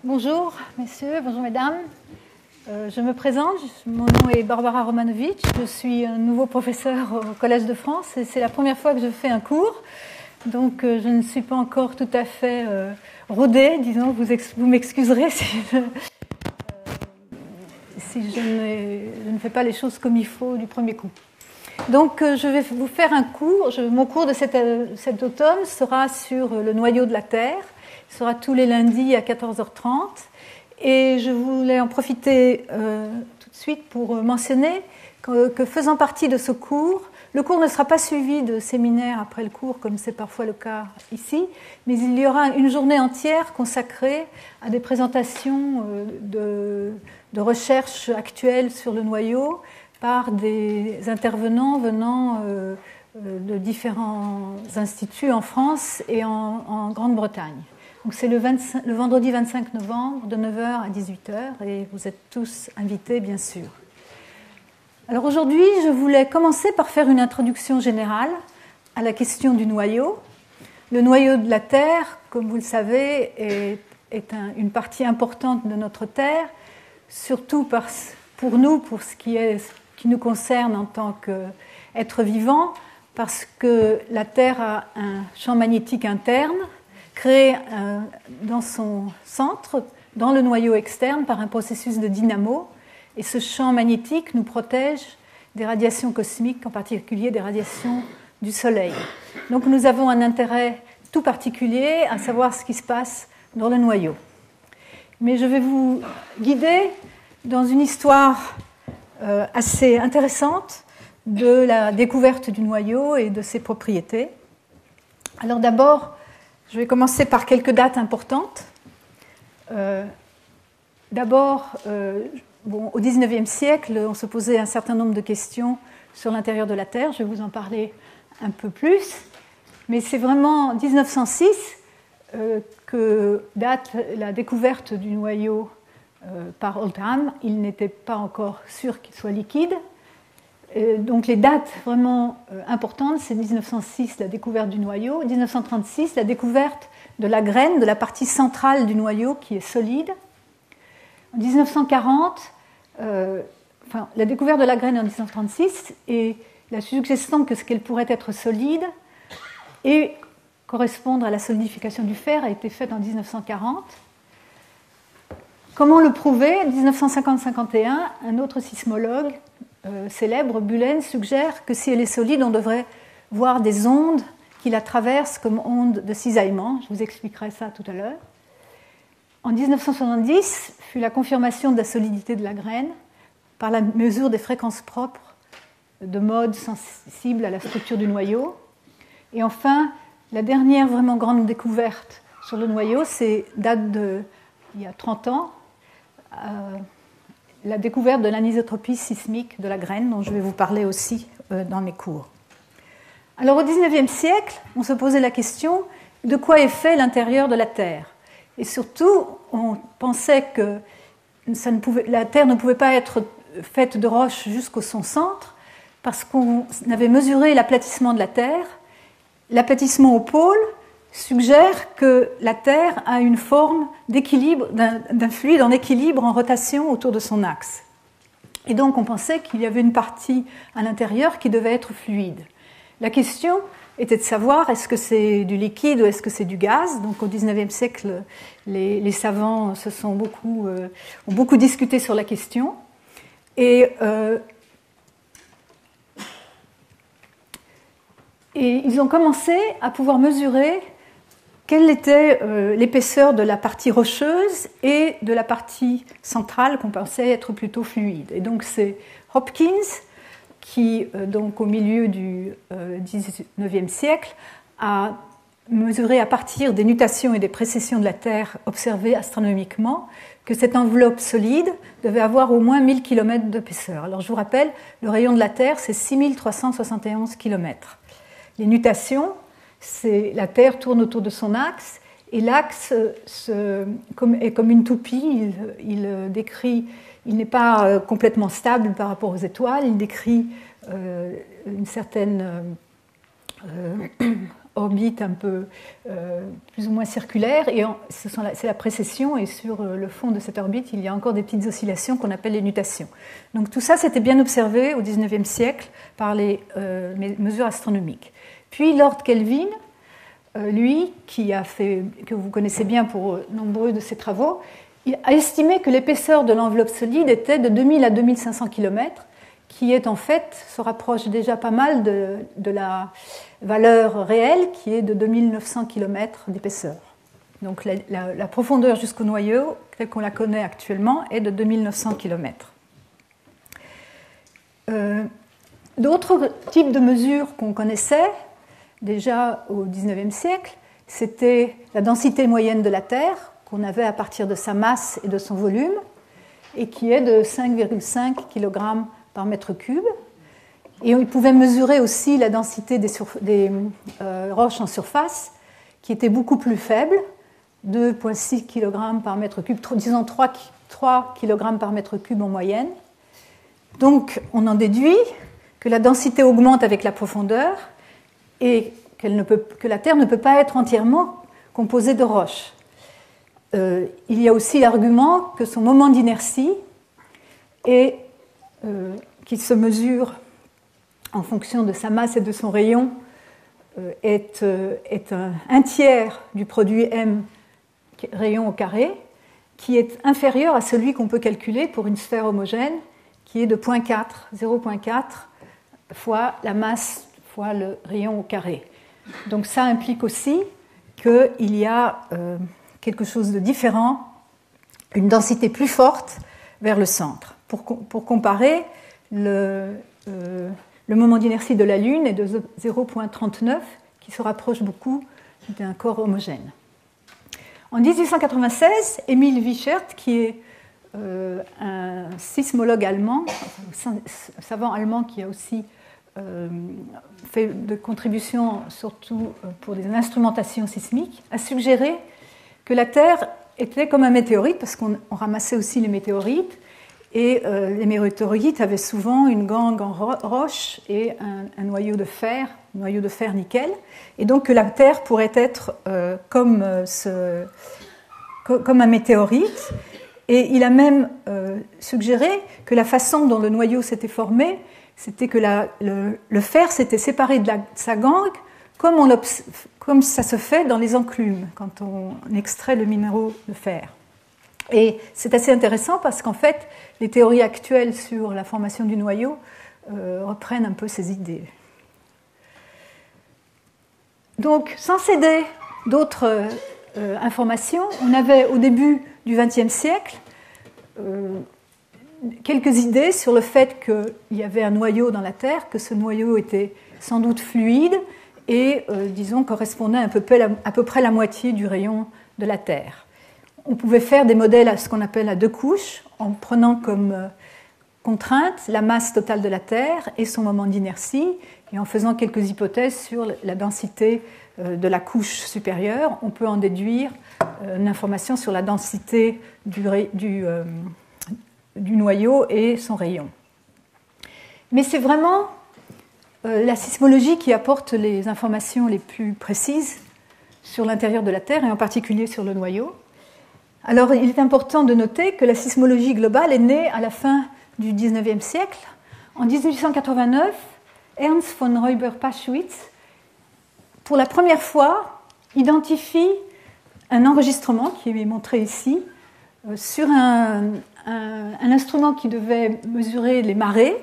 Bonjour messieurs, bonjour mesdames. Je me présente, mon nom est Barbara Romanovic, je suis un nouveau professeur au Collège de France et c'est la première fois que je fais un cours, donc je ne suis pas encore tout à fait rodée, disons, vous m'excuserez si je ne fais pas les choses comme il faut du premier coup. Donc je vais vous faire un cours, mon cours de cet automne sera sur le noyau de la Terre. Il sera tous les lundis à 14h30 et je voulais en profiter tout de suite pour mentionner que faisant partie de ce cours, le cours ne sera pas suivi de séminaire après le cours comme c'est parfois le cas ici, mais il y aura une journée entière consacrée à des présentations de recherches actuelles sur le noyau par des intervenants venant de différents instituts en France et en Grande-Bretagne. Donc c'est le vendredi 25 novembre de 9h à 18h et vous êtes tous invités bien sûr. Alors aujourd'hui je voulais commencer par faire une introduction générale à la question du noyau. Le noyau de la Terre, comme vous le savez, est une partie importante de notre Terre, surtout pour nous, pour ce qui nous concerne en tant qu'êtres vivants, parce que la Terre a un champ magnétique interne créé dans son centre, dans le noyau externe, par un processus de dynamo. Et ce champ magnétique nous protège des radiations cosmiques, en particulier des radiations du Soleil. Donc nous avons un intérêt tout particulier à savoir ce qui se passe dans le noyau. Mais je vais vous guider dans une histoire assez intéressante de la découverte du noyau et de ses propriétés. Alors d'abord, je vais commencer par quelques dates importantes. D'abord, au XIXe siècle, on se posait un certain nombre de questions sur l'intérieur de la Terre. Je vais vous en parler un peu plus. Mais c'est vraiment en 1906 que date la découverte du noyau par Oldham. Il n'était pas encore sûr qu'il soit liquide. Donc les dates vraiment importantes, c'est 1906, la découverte du noyau, 1936, la découverte de la graine, de la partie centrale du noyau qui est solide. En 1940, la découverte de la graine en 1936 et la suggestion qu'elle pourrait être solide et correspondre à la solidification du fer a été faite en 1940. Comment le prouver ? En 1950-51, un autre sismologue célèbre, Bullen, suggère que si elle est solide, on devrait voir des ondes qui la traversent comme ondes de cisaillement. Je vous expliquerai ça tout à l'heure. En 1970 fut la confirmation de la solidité de la graine par la mesure des fréquences propres de modes sensibles à la structure du noyau. Et enfin, la dernière vraiment grande découverte sur le noyau, date d'il y a 30 ans, la découverte de l'anisotropie sismique de la graine, dont je vais vous parler aussi dans mes cours. Alors au XIXe siècle, on se posait la question de quoi est fait l'intérieur de la Terre. Et surtout, on pensait que la Terre ne pouvait pas être faite de roches jusqu'au son centre, parce qu'on avait mesuré l'aplatissement de la Terre. L'aplatissement au pôle suggère que la Terre a une forme d'équilibre, d'un fluide en équilibre, en rotation autour de son axe. Et donc on pensait qu'il y avait une partie à l'intérieur qui devait être fluide. La question était de savoir est-ce que c'est du liquide ou est-ce que c'est du gaz. Donc au XIXe siècle, les savants ont beaucoup discuté sur la question. Et ils ont commencé à pouvoir mesurer quelle était l'épaisseur de la partie rocheuse et de la partie centrale qu'on pensait être plutôt fluide. Et donc c'est Hopkins qui, donc au milieu du XIXe siècle, a mesuré à partir des nutations et des précessions de la Terre observées astronomiquement que cette enveloppe solide devait avoir au moins 1000 km d'épaisseur. Alors je vous rappelle, le rayon de la Terre, c'est 6371 km. Les nutations, la Terre tourne autour de son axe et l'axe est comme une toupie. Il n'est pas complètement stable par rapport aux étoiles. Il décrit une certaine orbite un peu plus ou moins circulaire, et c'est la précession, et sur le fond de cette orbite, il y a encore des petites oscillations qu'on appelle les nutations. Donc tout ça, c'était bien observé au XIXe siècle par les mesures astronomiques. Puis Lord Kelvin, lui, que vous connaissez bien pour nombreux de ses travaux, il a estimé que l'épaisseur de l'enveloppe solide était de 2000 à 2500 km, qui est en fait, se rapproche déjà pas mal de la valeur réelle, qui est de 2900 km d'épaisseur. Donc la profondeur jusqu'au noyau, telle qu'on la connaît actuellement, est de 2900 km. D'autres types de mesures qu'on connaissait déjà au XIXe siècle, c'était la densité moyenne de la Terre, qu'on avait à partir de sa masse et de son volume, et qui est de 5,5 kg par mètre cube. Et on pouvait mesurer aussi la densité des roches en surface, qui était beaucoup plus faible, 2,6 kg par mètre cube, disons 3 kg par mètre cube en moyenne. Donc on en déduit que la densité augmente avec la profondeur et que la Terre ne peut pas être entièrement composée de roches. Il y a aussi l'argument que son moment d'inertie est qui se mesure en fonction de sa masse et de son rayon, est un tiers du produit m rayon au carré, qui est inférieur à celui qu'on peut calculer pour une sphère homogène, qui est de 0,4 fois la masse fois le rayon au carré. Donc ça implique aussi qu'il y a quelque chose de différent, une densité plus forte vers le centre. Pour comparer, le moment d'inertie de la Lune est de 0,39, qui se rapproche beaucoup d'un corps homogène. En 1896, Emil Wiechert, qui est un sismologue allemand, un savant allemand qui a aussi fait de contributions surtout pour des instrumentations sismiques, a suggéré que la Terre était comme un météorite, parce qu'on ramassait aussi les météorites, et les météorites avaient souvent une gangue en roche et un noyau de fer nickel, et donc que la Terre pourrait être comme un météorite. Et il a même suggéré que la façon dont le noyau s'était formé, c'était que le fer s'était séparé de sa gangue, comme ça se fait dans les enclumes, quand on extrait le minéraux de fer. Et c'est assez intéressant parce qu'en fait, les théories actuelles sur la formation du noyau reprennent un peu ces idées. Donc, sans céder d'autres informations, on avait au début du XXe siècle quelques idées sur le fait qu'il y avait un noyau dans la Terre, que ce noyau était sans doute fluide et, disons, correspondait à peu près la moitié du rayon de la Terre. On pouvait faire des modèles à ce qu'on appelle à deux couches, en prenant comme contrainte la masse totale de la Terre et son moment d'inertie, et en faisant quelques hypothèses sur la densité de la couche supérieure. On peut en déduire une information sur la densité du noyau et son rayon. Mais c'est vraiment la sismologie qui apporte les informations les plus précises sur l'intérieur de la Terre, et en particulier sur le noyau. Alors, il est important de noter que la sismologie globale est née à la fin du XIXe siècle. En 1889, Ernst von Räuber-Paschwitz, pour la première fois, identifie un enregistrement qui est montré ici sur un instrument qui devait mesurer les marées.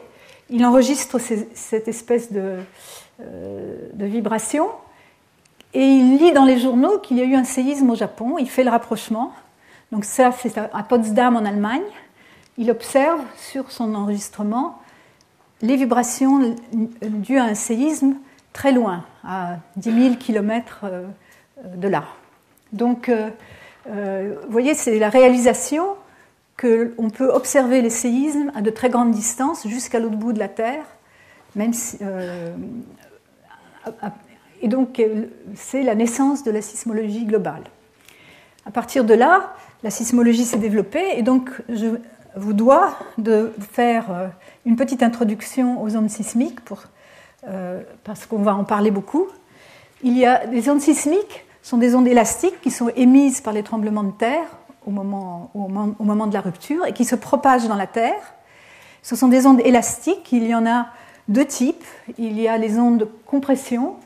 Il enregistre cette espèce de vibration et il lit dans les journaux qu'il y a eu un séisme au Japon. Il fait le rapprochement. Donc ça, c'est à Potsdam en Allemagne. Il observe sur son enregistrement les vibrations dues à un séisme très loin, à 10 000 km de là. Donc, vous voyez, c'est la réalisation qu'on peut observer les séismes à de très grandes distances, jusqu'à l'autre bout de la Terre, même si, et donc c'est la naissance de la sismologie globale. À partir de là, la sismologie s'est développée, et donc je vous dois de faire une petite introduction aux ondes sismiques pour parce qu'on va en parler beaucoup. Il y a des ondes sismiques, sont des ondes élastiques qui sont émises par les tremblements de terre au moment de la rupture et qui se propagent dans la Terre. Ce sont des ondes élastiques, il y en a deux types. Il y a les ondes de compression,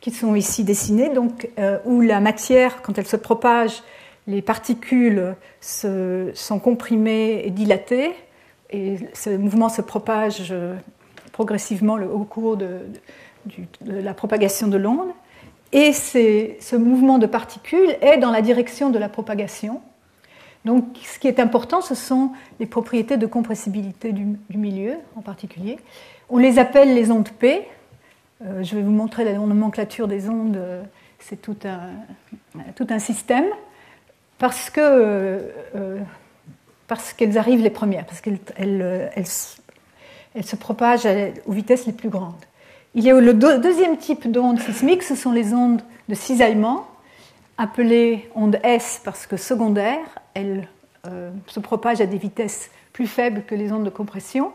qui sont ici dessinées, donc, où la matière, quand elle se propage, les particules sont comprimées et dilatées, et ce mouvement se propage progressivement au cours de la propagation de l'onde. Et ce mouvement de particules est dans la direction de la propagation. Donc, ce qui est important, ce sont les propriétés de compressibilité du milieu, en particulier. On les appelle les ondes P. Je vais vous montrer la nomenclature des ondes. C'est tout un système. Parce qu'elles arrivent les premières, parce qu'elles se propagent aux vitesses les plus grandes. Il y a le deuxième type d'ondes sismiques, ce sont les ondes de cisaillement, appelées ondes S parce que secondaires. Elles se propagent à des vitesses plus faibles que les ondes de compression.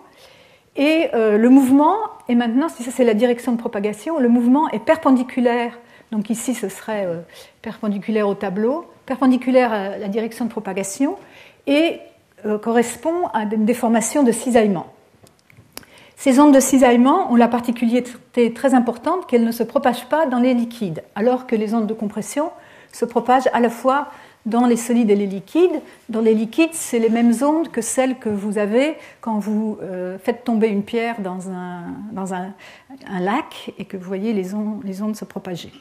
Et le mouvement est maintenant, si ça c'est la direction de propagation, le mouvement est perpendiculaire. Donc ici, ce serait perpendiculaire au tableau, perpendiculaire à la direction de propagation et correspond à une déformation de cisaillement. Ces ondes de cisaillement ont la particularité très importante qu'elles ne se propagent pas dans les liquides, alors que les ondes de compression se propagent à la fois dans les solides et les liquides. Dans les liquides, c'est les mêmes ondes que celles que vous avez quand vous faites tomber une pierre dans un lac et que vous voyez les ondes se propager.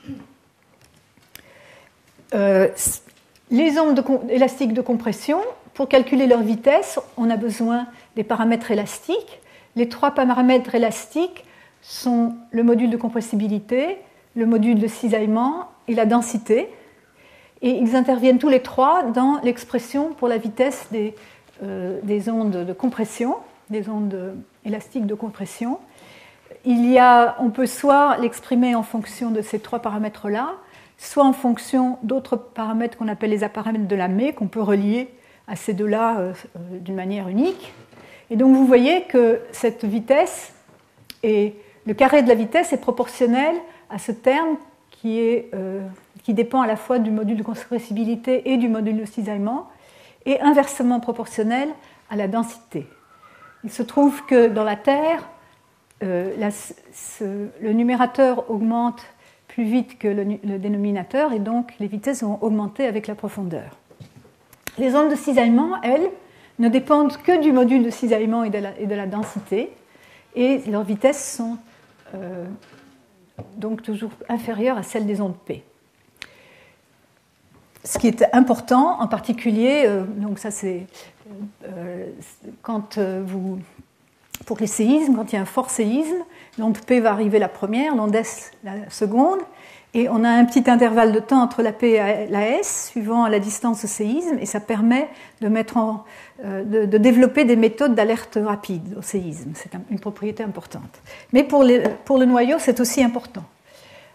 Les ondes élastiques de compression, pour calculer leur vitesse, on a besoin des paramètres élastiques. Les trois paramètres élastiques sont le module de compressibilité, le module de cisaillement et la densité. Et ils interviennent tous les trois dans l'expression pour la vitesse des ondes de compression, des ondes élastiques de compression. On peut soit l'exprimer en fonction de ces trois paramètres-là, soit en fonction d'autres paramètres qu'on appelle les paramètres de Lamé, qu'on peut relier à ces deux-là d'une manière unique. Et donc vous voyez que cette vitesse, le carré de la vitesse est proportionnel à ce terme qui dépend à la fois du module de compressibilité et du module de cisaillement, et inversement proportionnel à la densité. Il se trouve que dans la Terre, le numérateur augmente plus vite que le dénominateur, et donc les vitesses vont augmenter avec la profondeur. Les ondes de cisaillement, elles, ne dépendent que du module de cisaillement et de la densité, et leurs vitesses sont donc toujours inférieures à celles des ondes P. Ce qui est important, en particulier, donc ça c'est pour les séismes, quand il y a un fort séisme, l'onde P va arriver la première, l'onde S la seconde, et on a un petit intervalle de temps entre la P et la S, suivant la distance au séisme, et ça permet de développer des méthodes d'alerte rapide au séisme. C'est une propriété importante. Mais pour le noyau, c'est aussi important.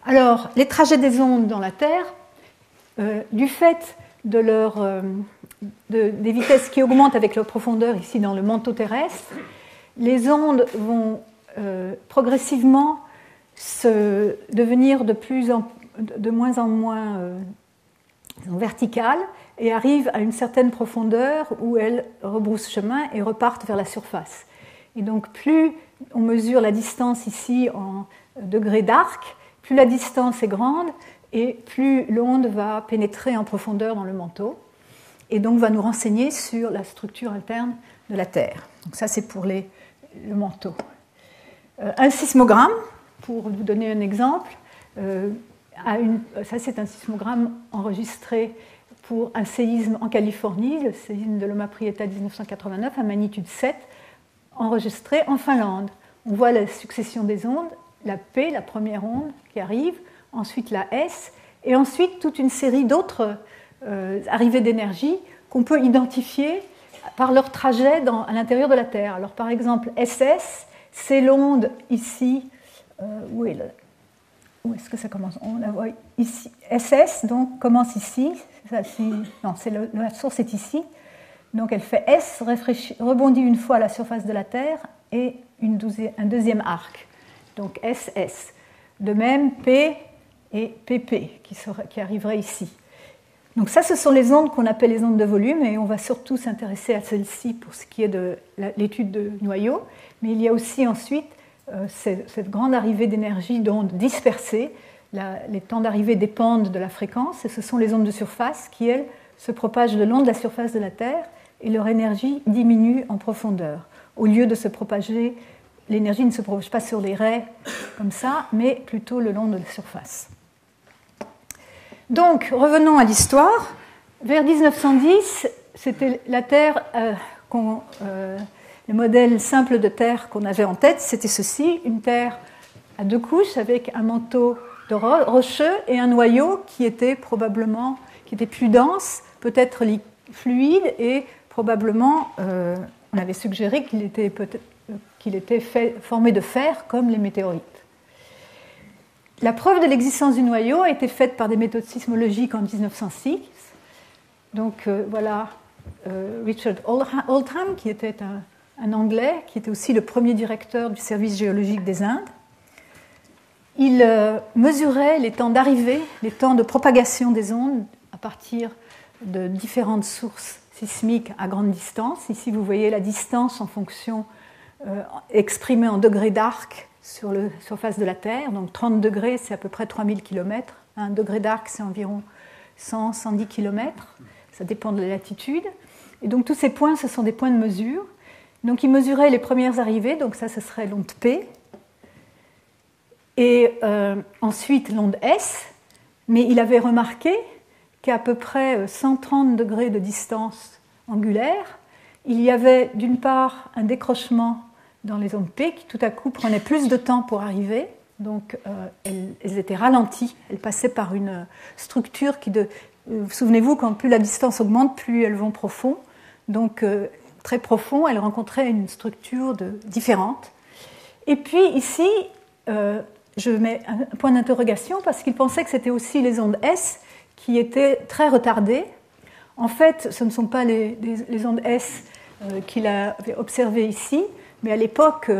Alors, les trajets des ondes dans la Terre, du fait des vitesses qui augmentent avec leur profondeur ici dans le manteau terrestre, les ondes vont progressivement devenir de moins en moins verticales et arrivent à une certaine profondeur où elles rebroussent chemin et repartent vers la surface. Et donc plus on mesure la distance ici en degrés d'arc, plus la distance est grande et plus l'onde va pénétrer en profondeur dans le manteau et donc va nous renseigner sur la structure interne de la Terre. Donc ça c'est pour le manteau. Un sismogramme, pour vous donner un exemple, ça c'est un sismogramme enregistré pour un séisme en Californie, le séisme de Loma Prieta 1989 à magnitude 7, enregistré en Finlande. On voit la succession des ondes, la P, la première onde qui arrive, ensuite la S, et ensuite toute une série d'autres arrivées d'énergie qu'on peut identifier par leur trajet à l'intérieur de la Terre. Alors par exemple, SS, c'est l'onde ici, où est-ce que ça commence? On la voit ici. SS donc commence ici. La source est ici. Donc elle fait S, rebondit une fois à la surface de la Terre et un deuxième arc. donc SS. De même, P et PP qui arriveraient ici. Donc ça, ce sont les ondes qu'on appelle les ondes de volume, et on va surtout s'intéresser à celles-ci pour ce qui est de l'étude de noyaux. Mais il y a aussi ensuite cette grande arrivée d'énergie d'ondes dispersées. Les temps d'arrivée dépendent de la fréquence, et ce sont les ondes de surface qui, elles, se propagent le long de la surface de la Terre, et leur énergie diminue en profondeur. Au lieu de se propager, l'énergie ne se propage pas sur les raies comme ça, mais plutôt le long de la surface. Donc, revenons à l'histoire. Vers 1910, c'était la Terre, le modèle simple de Terre qu'on avait en tête, c'était ceci, une Terre à 2 couches avec un manteau de rocheux et un noyau qui était plus dense, peut-être fluide, et probablement, on avait suggéré qu'il était formé de fer comme les météorites. La preuve de l'existence du noyau a été faite par des méthodes sismologiques en 1906. Donc voilà Richard Oldham, qui était un Anglais, qui était aussi le premier directeur du service géologique des Indes. Il mesurait les temps d'arrivée, les temps de propagation des ondes à partir de différentes sources sismiques à grande distance. Ici, vous voyez la distance en fonction exprimée en degrés d'arc sur la surface de la Terre. Donc 30 degrés, c'est à peu près 3000 km. Un degré d'arc, c'est environ 100-110 km. Ça dépend de la latitude. Et donc tous ces points, ce sont des points de mesure. Donc il mesurait les premières arrivées, donc ça, ce serait l'onde P. Et ensuite l'onde S. Mais il avait remarqué qu'à peu près 130 degrés de distance angulaire, il y avait d'une part un décrochement dans les ondes P qui tout à coup prenaient plus de temps pour arriver, donc elles étaient ralenties, elles passaient par une structure qui, souvenez-vous, quand plus la distance augmente, plus elles vont profond, donc très profond, elles rencontraient une structure différente. Et puis ici, je mets un point d'interrogation parce qu'il pensait que c'était aussi les ondes S qui étaient très retardées. En fait, ce ne sont pas les ondes S qu'il avait observées ici, mais à l'époque,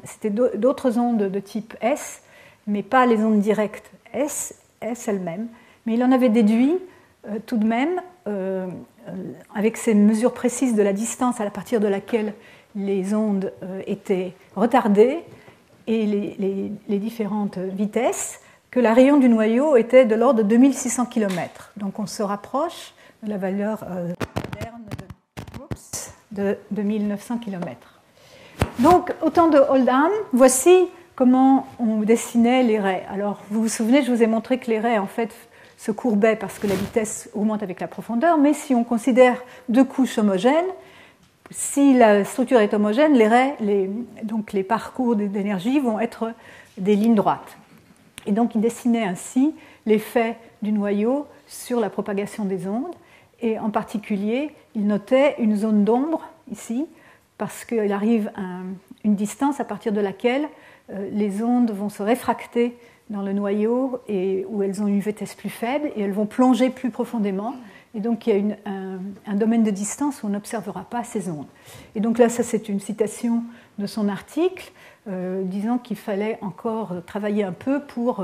c'était d'autres ondes de type S, mais pas les ondes directes S elles-mêmes. Mais il en avait déduit tout de même, avec ces mesures précises de la distance à partir de laquelle les ondes étaient retardées et les différentes vitesses, que la rayon du noyau était de l'ordre de 2600 km. Donc on se rapproche de la valeur moderne de 2900 km. Donc, au temps de Oldham, voici comment on dessinait les raies. Alors, vous vous souvenez, je vous ai montré que les raies, en fait, se courbaient parce que la vitesse augmente avec la profondeur, mais si on considère 2 couches homogènes, si la structure est homogène, les raies, donc les parcours d'énergie vont être des lignes droites. Et donc, il dessinait ainsi l'effet du noyau sur la propagation des ondes, et en particulier, il notait une zone d'ombre, ici, parce qu'il arrive une distance à partir de laquelle les ondes vont se réfracter dans le noyau et où elles ont une vitesse plus faible et elles vont plonger plus profondément. Et donc il y a un domaine de distance où on n'observera pas ces ondes. Et donc là, ça c'est une citation de son article, disant qu'il fallait encore travailler un peu pour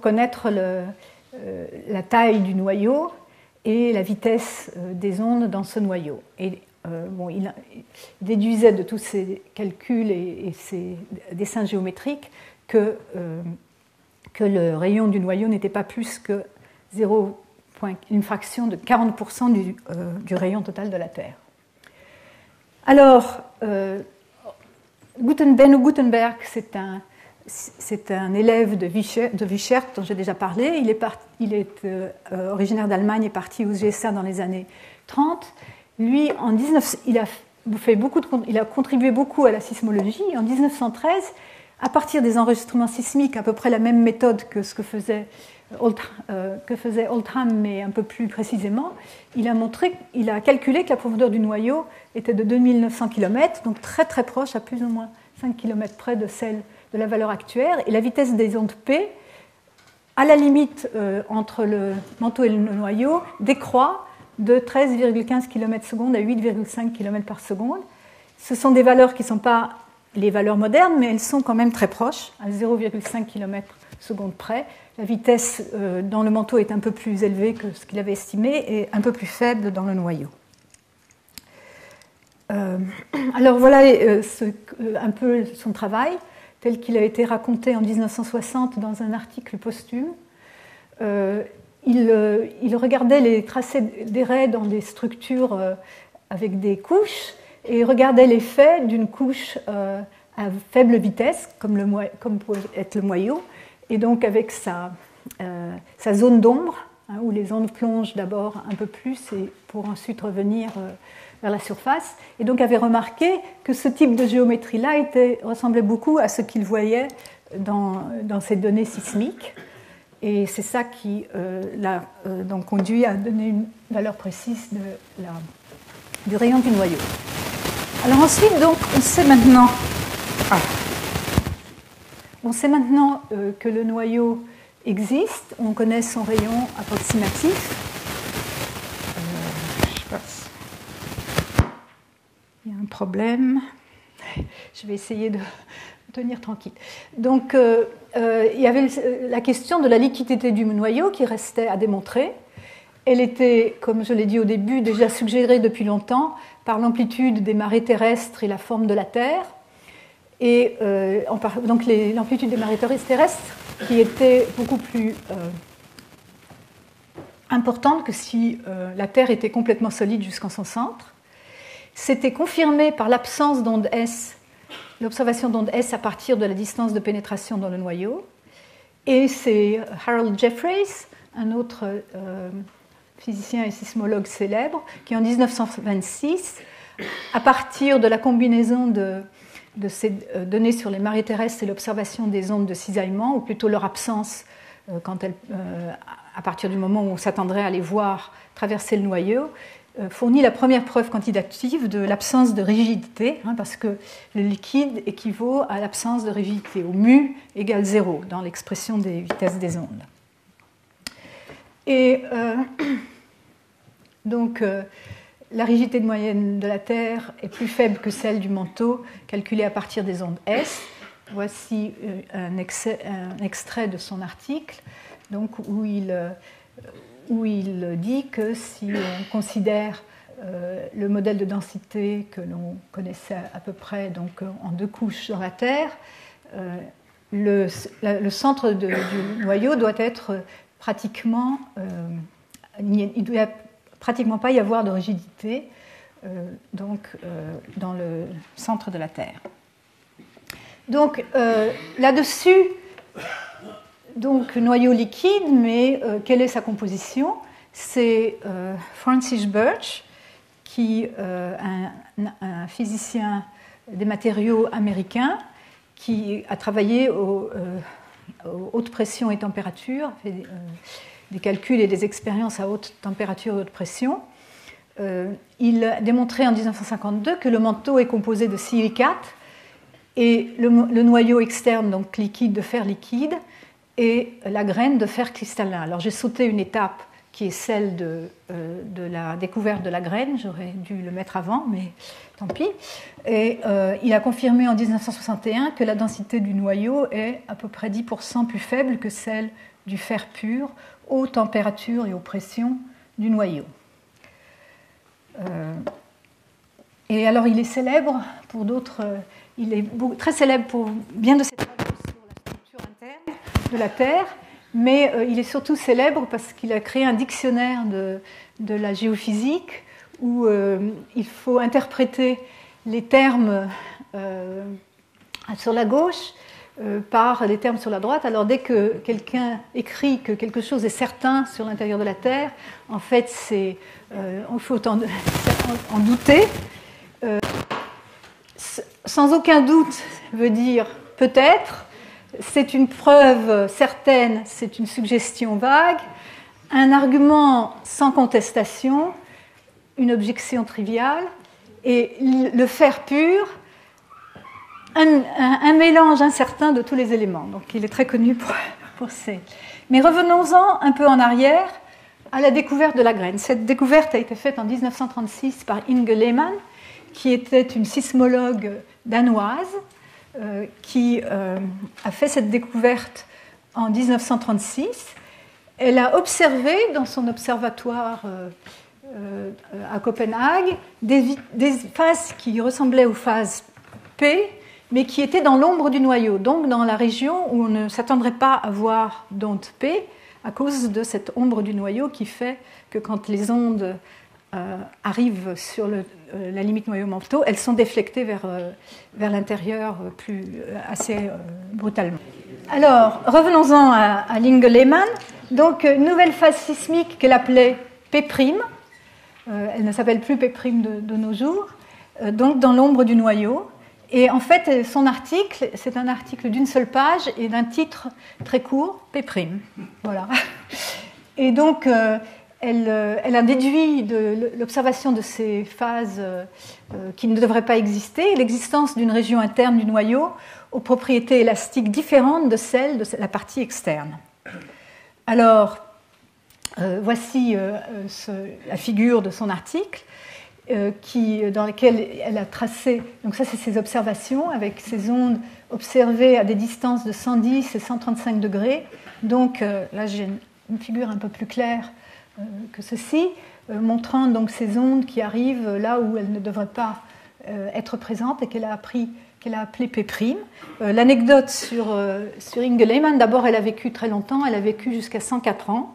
connaître la taille du noyau et la vitesse des ondes dans ce noyau. Et il déduisait de tous ces calculs et ces dessins géométriques que le rayon du noyau n'était pas plus que une fraction de 40% du rayon total de la Terre. Alors, Gutenberg, c'est un élève de Wiechert dont j'ai déjà parlé. Il est originaire d'Allemagne et parti au GSA dans les années 30. Lui, il a contribué beaucoup à la sismologie. En 1913, à partir des enregistrements sismiques, à peu près la même méthode que ce que faisait Oldham, mais un peu plus précisément, il a calculé que la profondeur du noyau était de 2900 km, donc très très proche, à plus ou moins 5 km près de celle de la valeur actuelle, et la vitesse des ondes P, à la limite entre le manteau et le noyau, décroît de 13,15 km/s à 8,5 km/s. Ce sont des valeurs qui ne sont pas les valeurs modernes, mais elles sont quand même très proches, à 0,5 km/s près. La vitesse dans le manteau est un peu plus élevée que ce qu'il avait estimé et un peu plus faible dans le noyau. Alors voilà un peu son travail, tel qu'il a été raconté en 1960 dans un article posthume. Il regardait les tracés des raies dans des structures avec des couches et regardait l'effet d'une couche à faible vitesse, comme pouvait être le noyau, et donc avec sa zone d'ombre, où les ondes plongent d'abord un peu plus et pour ensuite revenir vers la surface, et donc avait remarqué que ce type de géométrie-là ressemblait beaucoup à ce qu'il voyait dans ces données sismiques. Et c'est ça qui l'a donc conduit à donner une valeur précise du rayon du noyau. Alors ensuite, donc, on sait maintenant que le noyau existe, on connaît son rayon approximatif. Je passe. Il y a un problème. Je vais essayer de tenir tranquille. Donc, il y avait la question de la liquidité du noyau qui restait à démontrer. Elle était, comme je l'ai dit au début, déjà suggérée depuis longtemps par l'amplitude des marées terrestres et la forme de la Terre. Et donc l'amplitude des marées terrestres qui était beaucoup plus importante que si la Terre était complètement solide jusqu'en son centre. C'était confirmé par l'absence d'onde S, l'observation d'onde S à partir de la distance de pénétration dans le noyau. Et c'est Harold Jeffreys, un autre physicien et sismologue célèbre, qui en 1926, à partir de la combinaison de ces données sur les marées terrestres et l'observation des ondes de cisaillement, ou plutôt leur absence à partir du moment où on s'attendrait à les voir traverser le noyau, fournit la première preuve quantitative de l'absence de rigidité, parce que le liquide équivaut à l'absence de rigidité, au mu égale 0 dans l'expression des vitesses des ondes. Et donc, la rigidité moyenne de la Terre est plus faible que celle du manteau, calculée à partir des ondes S. Voici un extrait de son article, donc, où il dit que si on considère le modèle de densité que l'on connaissait à peu près donc, en deux couches dans la Terre, le centre du noyau doit être pratiquement... il doit pratiquement pas y avoir de rigidité dans le centre de la Terre. Donc là-dessus, donc noyau liquide, mais quelle est sa composition? C'est Francis Birch, un physicien des matériaux américain, qui a travaillé aux hautes pressions et températures, fait des calculs et des expériences à haute température et haute pression. Il a démontré en 1952 que le manteau est composé de silicate et le noyau externe, donc liquide, de fer liquide, et la graine de fer cristallin. Alors j'ai sauté une étape qui est celle de la découverte de la graine, j'aurais dû le mettre avant, mais tant pis. Et il a confirmé en 1961 que la densité du noyau est à peu près 10% plus faible que celle du fer pur, aux températures et aux pressions du noyau. Et alors il est célèbre pour d'autres, il est très célèbre pour bien de ses travaux sur la structure interne de la Terre, mais il est surtout célèbre parce qu'il a créé un dictionnaire de la géophysique où il faut interpréter les termes sur la gauche par les termes sur la droite. Alors dès que quelqu'un écrit que quelque chose est certain sur l'intérieur de la Terre, en fait, il faut en douter. Sans aucun doute veut dire peut-être, c'est une preuve certaine, c'est une suggestion vague, un argument sans contestation, une objection triviale, et le fer pur, un mélange incertain de tous les éléments. Donc il est très connu pour ces... Mais revenons-en un peu en arrière à la découverte de la graine. Cette découverte a été faite en 1936 par Inge Lehmann, qui était une sismologue danoise, qui a fait cette découverte en 1936. Elle a observé dans son observatoire à Copenhague des phases qui ressemblaient aux phases P, mais qui étaient dans l'ombre du noyau, donc dans la région où on ne s'attendrait pas à voir d'onde P, à cause de cette ombre du noyau qui fait que quand les ondes arrivent sur la limite noyau-manteau, elles sont déflectées vers l'intérieur assez brutalement. Alors, revenons-en à Inge Lehmann. Donc, une nouvelle phase sismique qu'elle appelait P'. Elle ne s'appelle plus P' de nos jours, donc dans l'ombre du noyau. Et en fait, son article, c'est un article d'une seule page et d'un titre très court, P'. Voilà. Et donc, elle a déduit de l'observation de ces phases qui ne devraient pas exister l'existence d'une région interne du noyau aux propriétés élastiques différentes de celles de la partie externe. Alors, voici la figure de son article dans laquelle elle a tracé, donc ça c'est ses observations avec ces ondes observées à des distances de 110 et 135 degrés. Donc là j'ai une figure un peu plus claire que ceci, montrant donc ces ondes qui arrivent là où elles ne devraient pas être présentes et qu'elle a appelé P'. L'anecdote sur Inge Lehmann, d'abord elle a vécu très longtemps, elle a vécu jusqu'à 104 ans,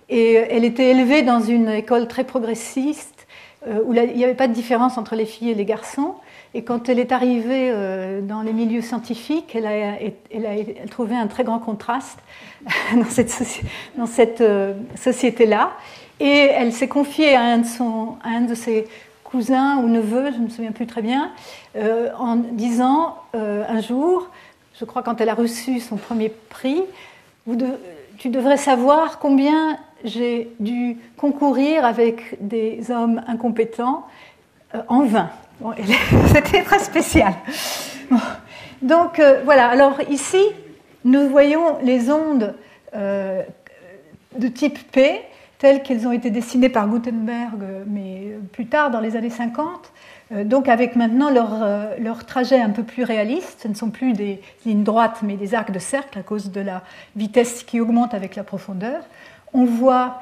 et elle était élevée dans une école très progressiste où il n'y avait pas de différence entre les filles et les garçons, et quand elle est arrivée dans les milieux scientifiques, elle a trouvé un très grand contraste dans cette société-là, et elle s'est confiée à un de ses cousins ou neveux, je ne me souviens plus très bien, en disant un jour, je crois quand elle a reçu son premier prix, tu devrais savoir combien j'ai dû concourir avec des hommes incompétents en vain. Bon, c'était très spécial. Bon. Donc voilà, alors ici, nous voyons les ondes de type P, telles qu'elles ont été dessinées par Gutenberg, mais plus tard, dans les années 50, donc avec maintenant leur trajet un peu plus réaliste. Ce ne sont plus des lignes droites, mais des arcs de cercle à cause de la vitesse qui augmente avec la profondeur. On voit,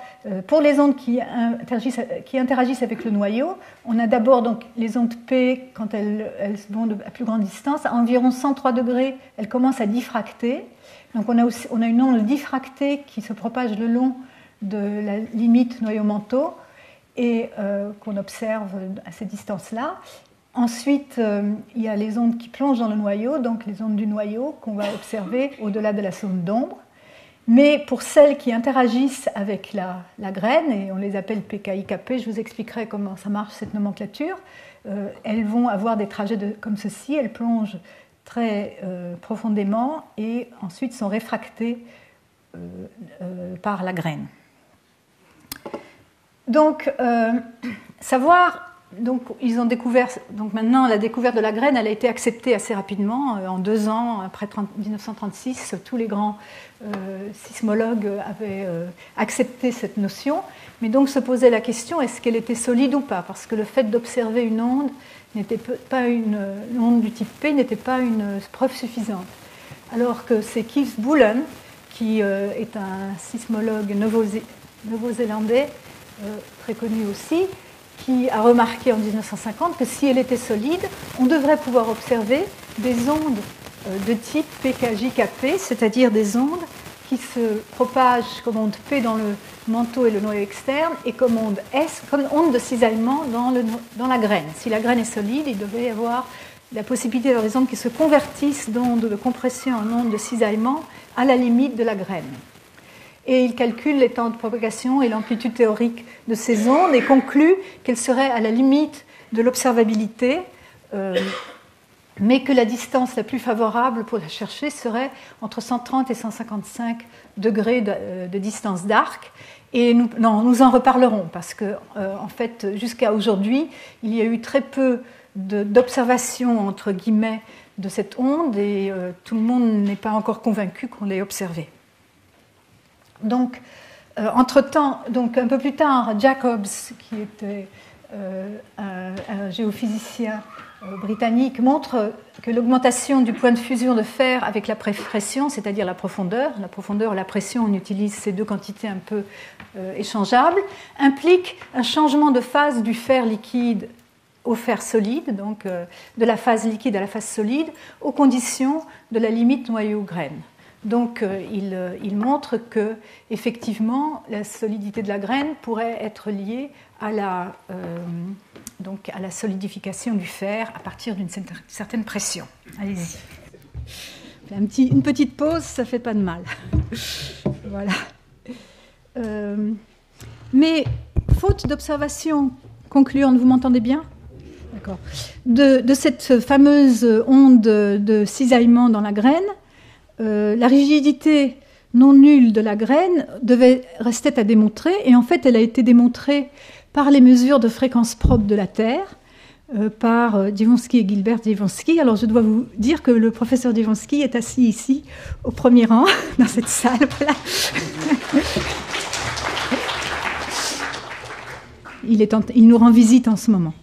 pour les ondes qui interagissent avec le noyau, on a d'abord donc les ondes P, quand elles vont à plus grande distance, à environ 103 degrés, elles commencent à diffracter. Donc on a une onde diffractée qui se propage le long de la limite noyau-manteau et qu'on observe à ces distances-là. Ensuite, il y a les ondes qui plongent dans le noyau, donc les ondes du noyau qu'on va observer au-delà de la zone d'ombre. Mais pour celles qui interagissent avec la graine, et on les appelle PKI-Kp, je vous expliquerai comment ça marche cette nomenclature, elles vont avoir des trajets comme ceci, elles plongent très profondément et ensuite sont réfractées par la graine. Donc, donc ils ont découvert, donc maintenant la découverte de la graine, elle a été acceptée assez rapidement, en 2 ans, après 1936, tous les grands sismologues avaient accepté cette notion, mais donc se posait la question, est-ce qu'elle était solide ou pas, parce que le fait d'observer une onde une onde du type P n'était pas une preuve suffisante. Alors que c'est Keith Bullen, qui est un sismologue néo-zélandais, très connu aussi, qui a remarqué en 1950 que si elle était solide, on devrait pouvoir observer des ondes de type PKJ-Kp, c'est-à-dire des ondes qui se propagent comme onde P dans le manteau et le noyau externe, et comme onde S, comme onde de cisaillement dans la graine. Si la graine est solide, il devait y avoir la possibilité d'avoir des ondes qui se convertissent d'ondes de compression en ondes de cisaillement à la limite de la graine. Et il calcule les temps de propagation et l'amplitude théorique de ces ondes et conclut qu'elles seraient à la limite de l'observabilité, mais que la distance la plus favorable pour la chercher serait entre 130 et 155 degrés de distance d'arc. Et nous en reparlerons parce que, en fait, jusqu'à aujourd'hui, il y a eu très peu d'observations, entre guillemets, de cette onde et tout le monde n'est pas encore convaincu qu'on l'ait observée. Donc, entre-temps, donc un peu plus tard, Jacobs, qui était un géophysicien britannique montre que l'augmentation du point de fusion de fer avec la pression, c'est-à-dire la profondeur et la pression, on utilise ces deux quantités un peu échangeables, implique un changement de phase du fer liquide au fer solide, donc de la phase liquide à la phase solide, aux conditions de la limite noyau-graine. Donc il montre que effectivement la solidité de la graine pourrait être liée à la solidification du fer à partir d'une certaine pression. Allez-y. Une petite pause, ça ne fait pas de mal. Voilà. Mais faute d'observation concluante, vous m'entendez bien ? D'accord. De cette fameuse onde de cisaillement dans la graine, la rigidité non nulle de la graine restait à démontrer, et en fait elle a été démontrée par les mesures de fréquence propre de la Terre, par Dzivonsky et Gilbert Dzivonsky. Alors je dois vous dire que le professeur Dzivonsky est assis ici, au premier rang, dans cette salle. Voilà. Il nous rend visite en ce moment.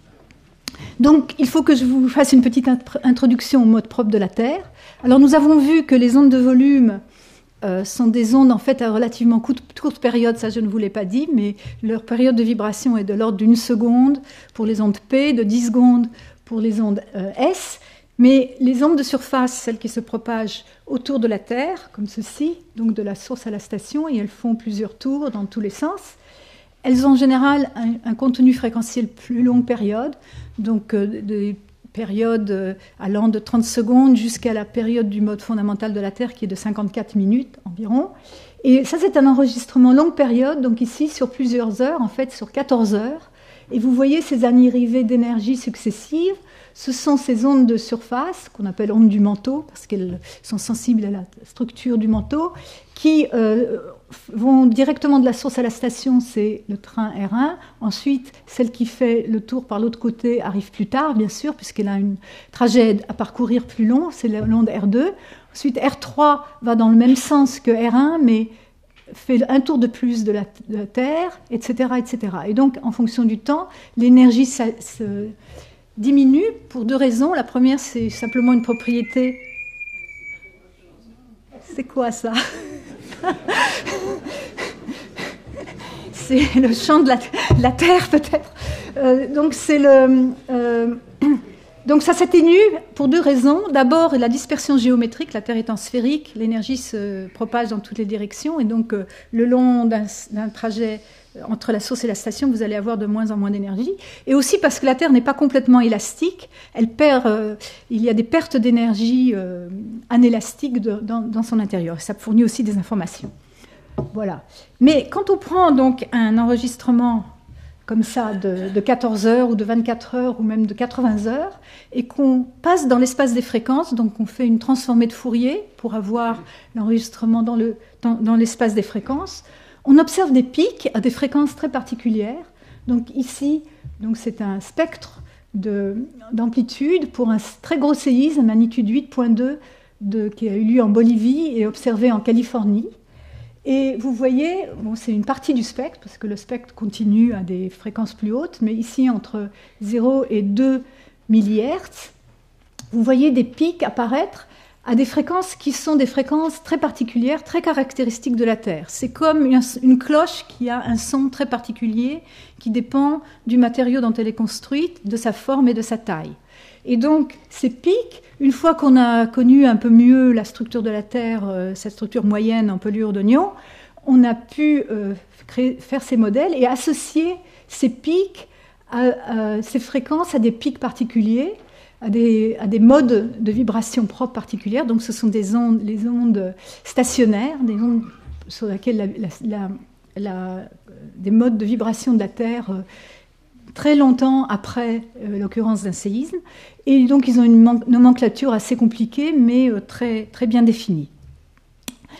Donc, il faut que je vous fasse une petite introduction au mode propre de la Terre. Alors, nous avons vu que les ondes de volume sont des ondes, en fait, à relativement courte période, ça je ne vous l'ai pas dit, mais leur période de vibration est de l'ordre d'1 seconde pour les ondes P, de 10 secondes pour les ondes S. Mais les ondes de surface, celles qui se propagent autour de la Terre, comme ceci, donc de la source à la station, et elles font plusieurs tours dans tous les sens, elles ont en général un contenu fréquentiel plus longue période, donc des périodes allant de 30 secondes jusqu'à la période du mode fondamental de la Terre qui est de 54 minutes environ. Et ça, c'est un enregistrement longue période, donc ici sur plusieurs heures, en fait sur 14 heures. Et vous voyez ces arrivées d'énergie successives. Ce sont ces ondes de surface, qu'on appelle ondes du manteau, parce qu'elles sont sensibles à la structure du manteau, qui vont directement de la source à la station, c'est le train R1. Ensuite, celle qui fait le tour par l'autre côté arrive plus tard, bien sûr, puisqu'elle a un trajet à parcourir plus long, c'est l'onde R2. Ensuite, R3 va dans le même sens que R1, mais fait un tour de plus de la Terre, etc., etc. Et donc, en fonction du temps, l'énergie se diminue pour deux raisons. La première, c'est simplement une propriété. C'est quoi ça ? C'est le champ de la Terre, peut-être. Donc ça s'atténue pour deux raisons. D'abord, la dispersion géométrique, la Terre étant sphérique, l'énergie se propage dans toutes les directions, et donc le long d'un trajet entre la source et la station, vous allez avoir de moins en moins d'énergie. Et aussi parce que la Terre n'est pas complètement élastique, il y a des pertes d'énergie anélastiques dans son intérieur. Ça fournit aussi des informations. Voilà. Mais quand on prend donc un enregistrement comme ça de 14 heures ou de 24 heures ou même de 80 heures et qu'on passe dans l'espace des fréquences, donc on fait une transformée de Fourier pour avoir l'enregistrement dans l'espace des fréquences, on observe des pics à des fréquences très particulières. Donc ici, c'est un spectre d'amplitude pour un très gros séisme, magnitude 8.2 qui a eu lieu en Bolivie et observé en Californie. Et vous voyez, c'est une partie du spectre, parce que le spectre continue à des fréquences plus hautes, mais ici, entre 0 et 2 millihertz, vous voyez des pics apparaître à des fréquences qui sont des fréquences très particulières, très caractéristiques de la Terre. C'est comme une cloche qui a un son très particulier, qui dépend du matériau dont elle est construite, de sa forme et de sa taille. Et donc, ces pics, une fois qu'on a connu un peu mieux la structure de la Terre, cette structure moyenne en pelure d'oignon, on a pu faire ces modèles et associer ces pics, ces fréquences à des pics particuliers, à des modes de vibration propres particulières. Donc, ce sont les ondes stationnaires, des ondes sur lesquelles des modes de vibration de la Terre très longtemps après l'occurrence d'un séisme. Et donc, ils ont une nomenclature assez compliquée, mais très, très bien définie.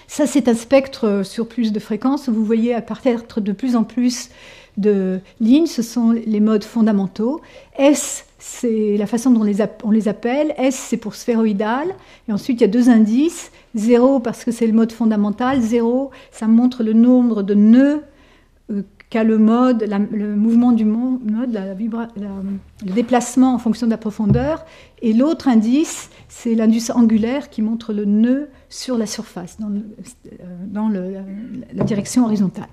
Ça, c'est un spectre sur plus de fréquences. Vous voyez apparaître de plus en plus de lignes. Ce sont les modes fondamentaux. S, c'est la façon dont on les appelle. S, c'est pour sphéroïdal. Et ensuite, il y a deux indices. 0, parce que c'est le mode fondamental. 0, ça montre le nombre de nœuds qu'a le mode, le mouvement du mode, le déplacement en fonction de la profondeur. Et l'autre indice, c'est l'indice angulaire qui montre le nœud sur la surface, dans la direction horizontale.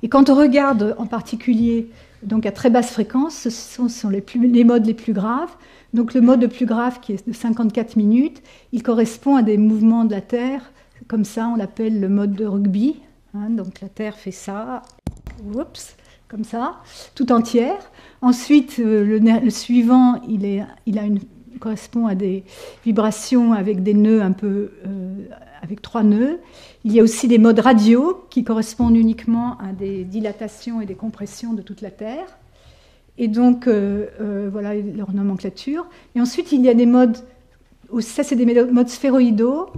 Et quand on regarde en particulier donc à très basse fréquence, ce sont les modes les plus graves. Donc le mode le plus grave, qui est de 54 minutes, il correspond à des mouvements de la Terre, comme ça, on l'appelle le mode de rugby. Donc la Terre fait ça, comme ça, tout entière. Ensuite, le suivant, correspond à des vibrations avec des nœuds avec 3 nœuds. Il y a aussi des modes radiaux qui correspondent uniquement à des dilatations et des compressions de toute la Terre. Et donc, voilà leur nomenclature. Et ensuite, il y a des modes, ça c'est des modes sphéroïdaux,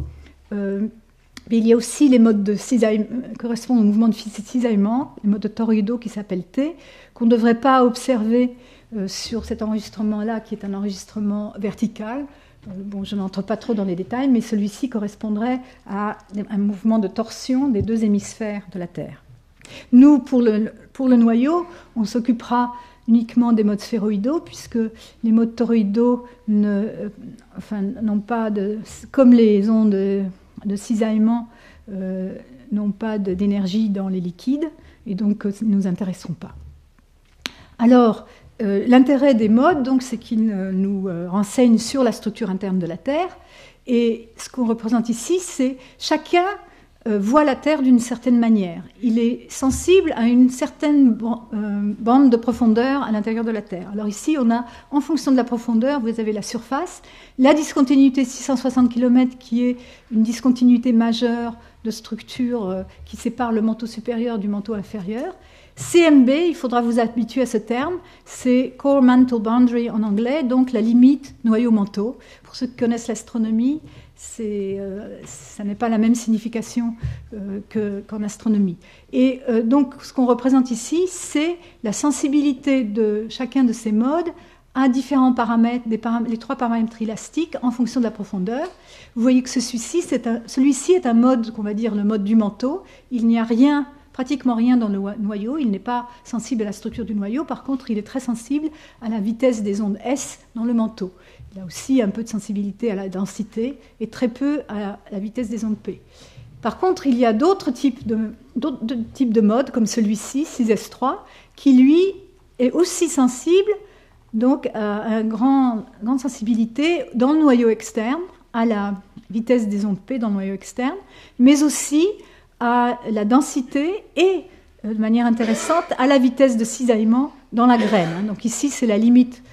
mais il y a aussi les modes de cisaillement, correspondent au mouvement de cisaillement, les modes de toroïdaux qui s'appellent T, qu'on ne devrait pas observer sur cet enregistrement-là, qui est un enregistrement vertical. Bon, je n'entre pas trop dans les détails, mais celui-ci correspondrait à un mouvement de torsion des 2 hémisphères de la Terre. Nous, pour le noyau, on s'occupera uniquement des modes sphéroïdaux, puisque les modes toroïdaux n'ont pas comme les ondes de cisaillement n'ont pas d'énergie dans les liquides, et donc ne nous intéresseront pas. Alors, l'intérêt des modes, donc, c'est qu'ils nous renseignent sur la structure interne de la Terre, et ce qu'on représente ici, c'est chacun voit la Terre d'une certaine manière. Il est sensible à une certaine bande de profondeur à l'intérieur de la Terre. Alors ici, on a, en fonction de la profondeur, vous avez la surface, la discontinuité 660 km, qui est une discontinuité majeure de structure qui sépare le manteau supérieur du manteau inférieur. CMB, il faudra vous habituer à ce terme, c'est Core Mantle Boundary en anglais, donc la limite noyau-manteau. Pour ceux qui connaissent l'astronomie, ça n'est pas la même signification qu'en astronomie. Et donc, ce qu'on représente ici, c'est la sensibilité de chacun de ces modes à différents paramètres, les 3 paramètres élastiques en fonction de la profondeur. Vous voyez que celui-ci est un mode, qu'on va dire le mode du manteau. Il n'y a pratiquement rien dans le noyau, il n'est pas sensible à la structure du noyau, par contre il est très sensible à la vitesse des ondes S dans le manteau. Il a aussi un peu de sensibilité à la densité et très peu à la vitesse des ondes P. Par contre, il y a d'autres types de modes, comme celui-ci, 6S3, qui lui est aussi sensible donc, à une grande sensibilité dans le noyau externe, à la vitesse des ondes P dans le noyau externe, mais aussi à la densité et, de manière intéressante, à la vitesse de cisaillement dans la graine. Donc ici, c'est la limite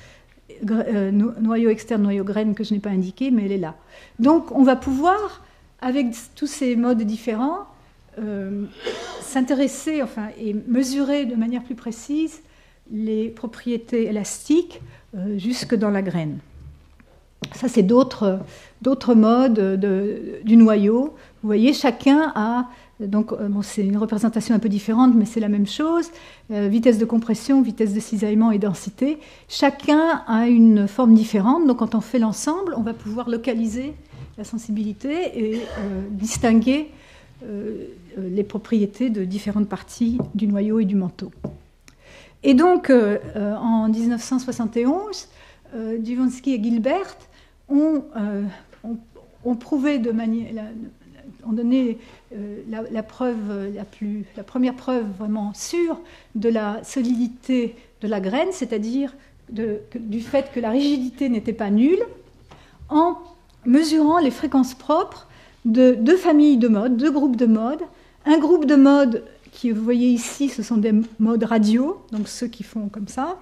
noyau externe, noyau graine que je n'ai pas indiqué, mais elle est là. Donc on va pouvoir, avec tous ces modes différents, s'intéresser et mesurer de manière plus précise les propriétés élastiques jusque dans la graine. Ça, c'est d'autres modes du noyau. Vous voyez, chacun a... Donc, c'est une représentation un peu différente, mais c'est la même chose. Vitesse de compression, vitesse de cisaillement et densité. Chacun a une forme différente. Donc, quand on fait l'ensemble, on va pouvoir localiser la sensibilité et distinguer les propriétés de différentes parties du noyau et du manteau. Et donc, en 1971, Dziwonski et Gilbert ont prouvé ont donné la première preuve vraiment sûre de la solidité de la graine, c'est-à-dire du fait que la rigidité n'était pas nulle, en mesurant les fréquences propres de 2 familles de modes, 2 groupes de modes. Un groupe de modes qui, vous voyez ici, ce sont des modes radiaux, donc ceux qui font comme ça,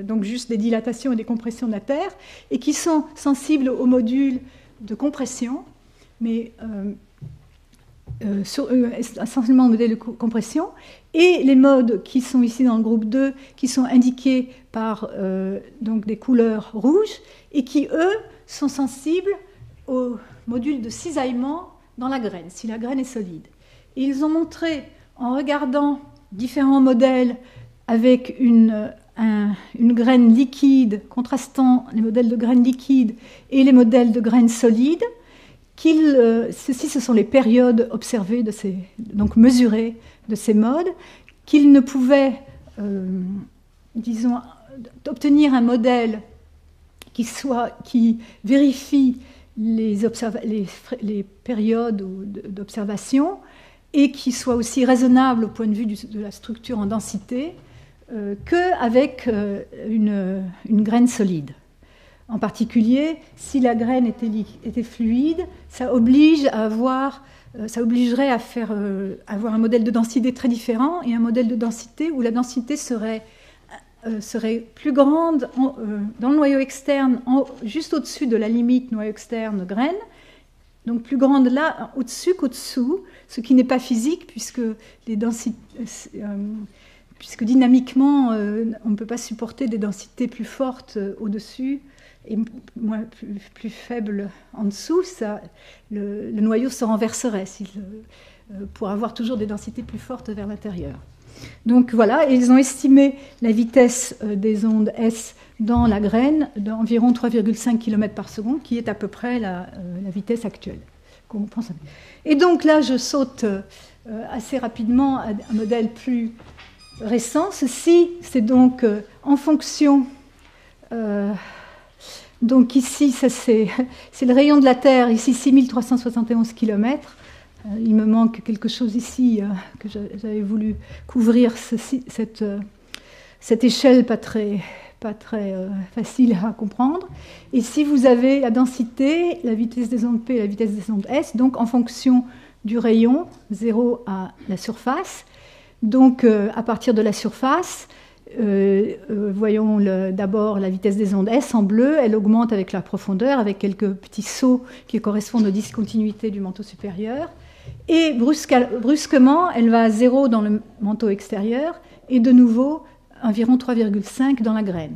donc juste des dilatations et des compressions de la Terre, et qui sont sensibles aux modules de compression, mais essentiellement au modèle de compression, et les modes qui sont ici dans le groupe 2, qui sont indiqués par donc des couleurs rouges, et qui, eux, sont sensibles au module de cisaillement dans la graine, si la graine est solide. Et ils ont montré, en regardant différents modèles avec une graine liquide, contrastant les modèles de graines liquides et les modèles de graines solides, ce sont les périodes observées, donc mesurées de ces modes, qu'il ne pouvait, disons, obtenir un modèle qui vérifie les périodes d'observation et qui soit aussi raisonnable au point de vue de la structure en densité qu'avec une graine solide. En particulier, si la graine était fluide, ça obligerait à avoir un modèle de densité très différent et un modèle de densité où la densité serait plus grande dans le noyau externe, juste au-dessus de la limite noyau externe graine, donc plus grande là au-dessus qu'au-dessous, ce qui n'est pas physique puisque dynamiquement on ne peut pas supporter des densités plus fortes au-dessus et plus faibles en dessous. Le noyau se renverserait pour avoir toujours des densités plus fortes vers l'intérieur. Donc voilà, ils ont estimé la vitesse des ondes S dans la graine d'environ 3,5 km par seconde, qui est à peu près la vitesse actuelle. Et donc là, je saute assez rapidement à un modèle plus récent. Ceci, c'est donc en fonction... donc ici, c'est le rayon de la Terre, ici 6371 km. Il me manque quelque chose ici que j'avais voulu couvrir, cette échelle pas très facile à comprendre. Et si vous avez la densité, la vitesse des ondes P et la vitesse des ondes S, donc en fonction du rayon, 0 à la surface. Donc à partir de la surface, voyons d'abord la vitesse des ondes S en bleu, elle augmente avec la profondeur, avec quelques petits sauts qui correspondent aux discontinuités du manteau supérieur. Et brusquement, elle va à 0 dans le manteau extérieur et de nouveau environ 3,5 dans la graine.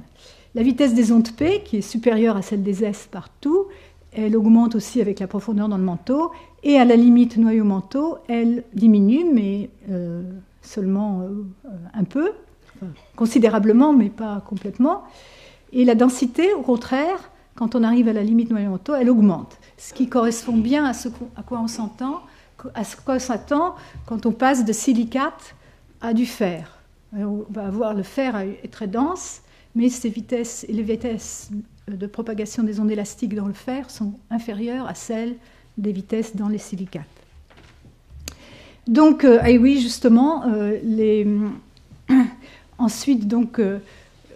La vitesse des ondes P, qui est supérieure à celle des S partout, elle augmente aussi avec la profondeur dans le manteau et à la limite noyau-manteau, elle diminue, mais seulement un peu, considérablement, mais pas complètement. Et la densité, au contraire, quand on arrive à la limite noyau-manteau, elle augmente, ce qui correspond bien à quoi on s'attend quand on passe de silicate à du fer. On va avoir le fer est très dense, mais les vitesses de propagation des ondes élastiques dans le fer sont inférieures à celles des vitesses dans les silicates. Donc, oui, justement, ensuite, donc,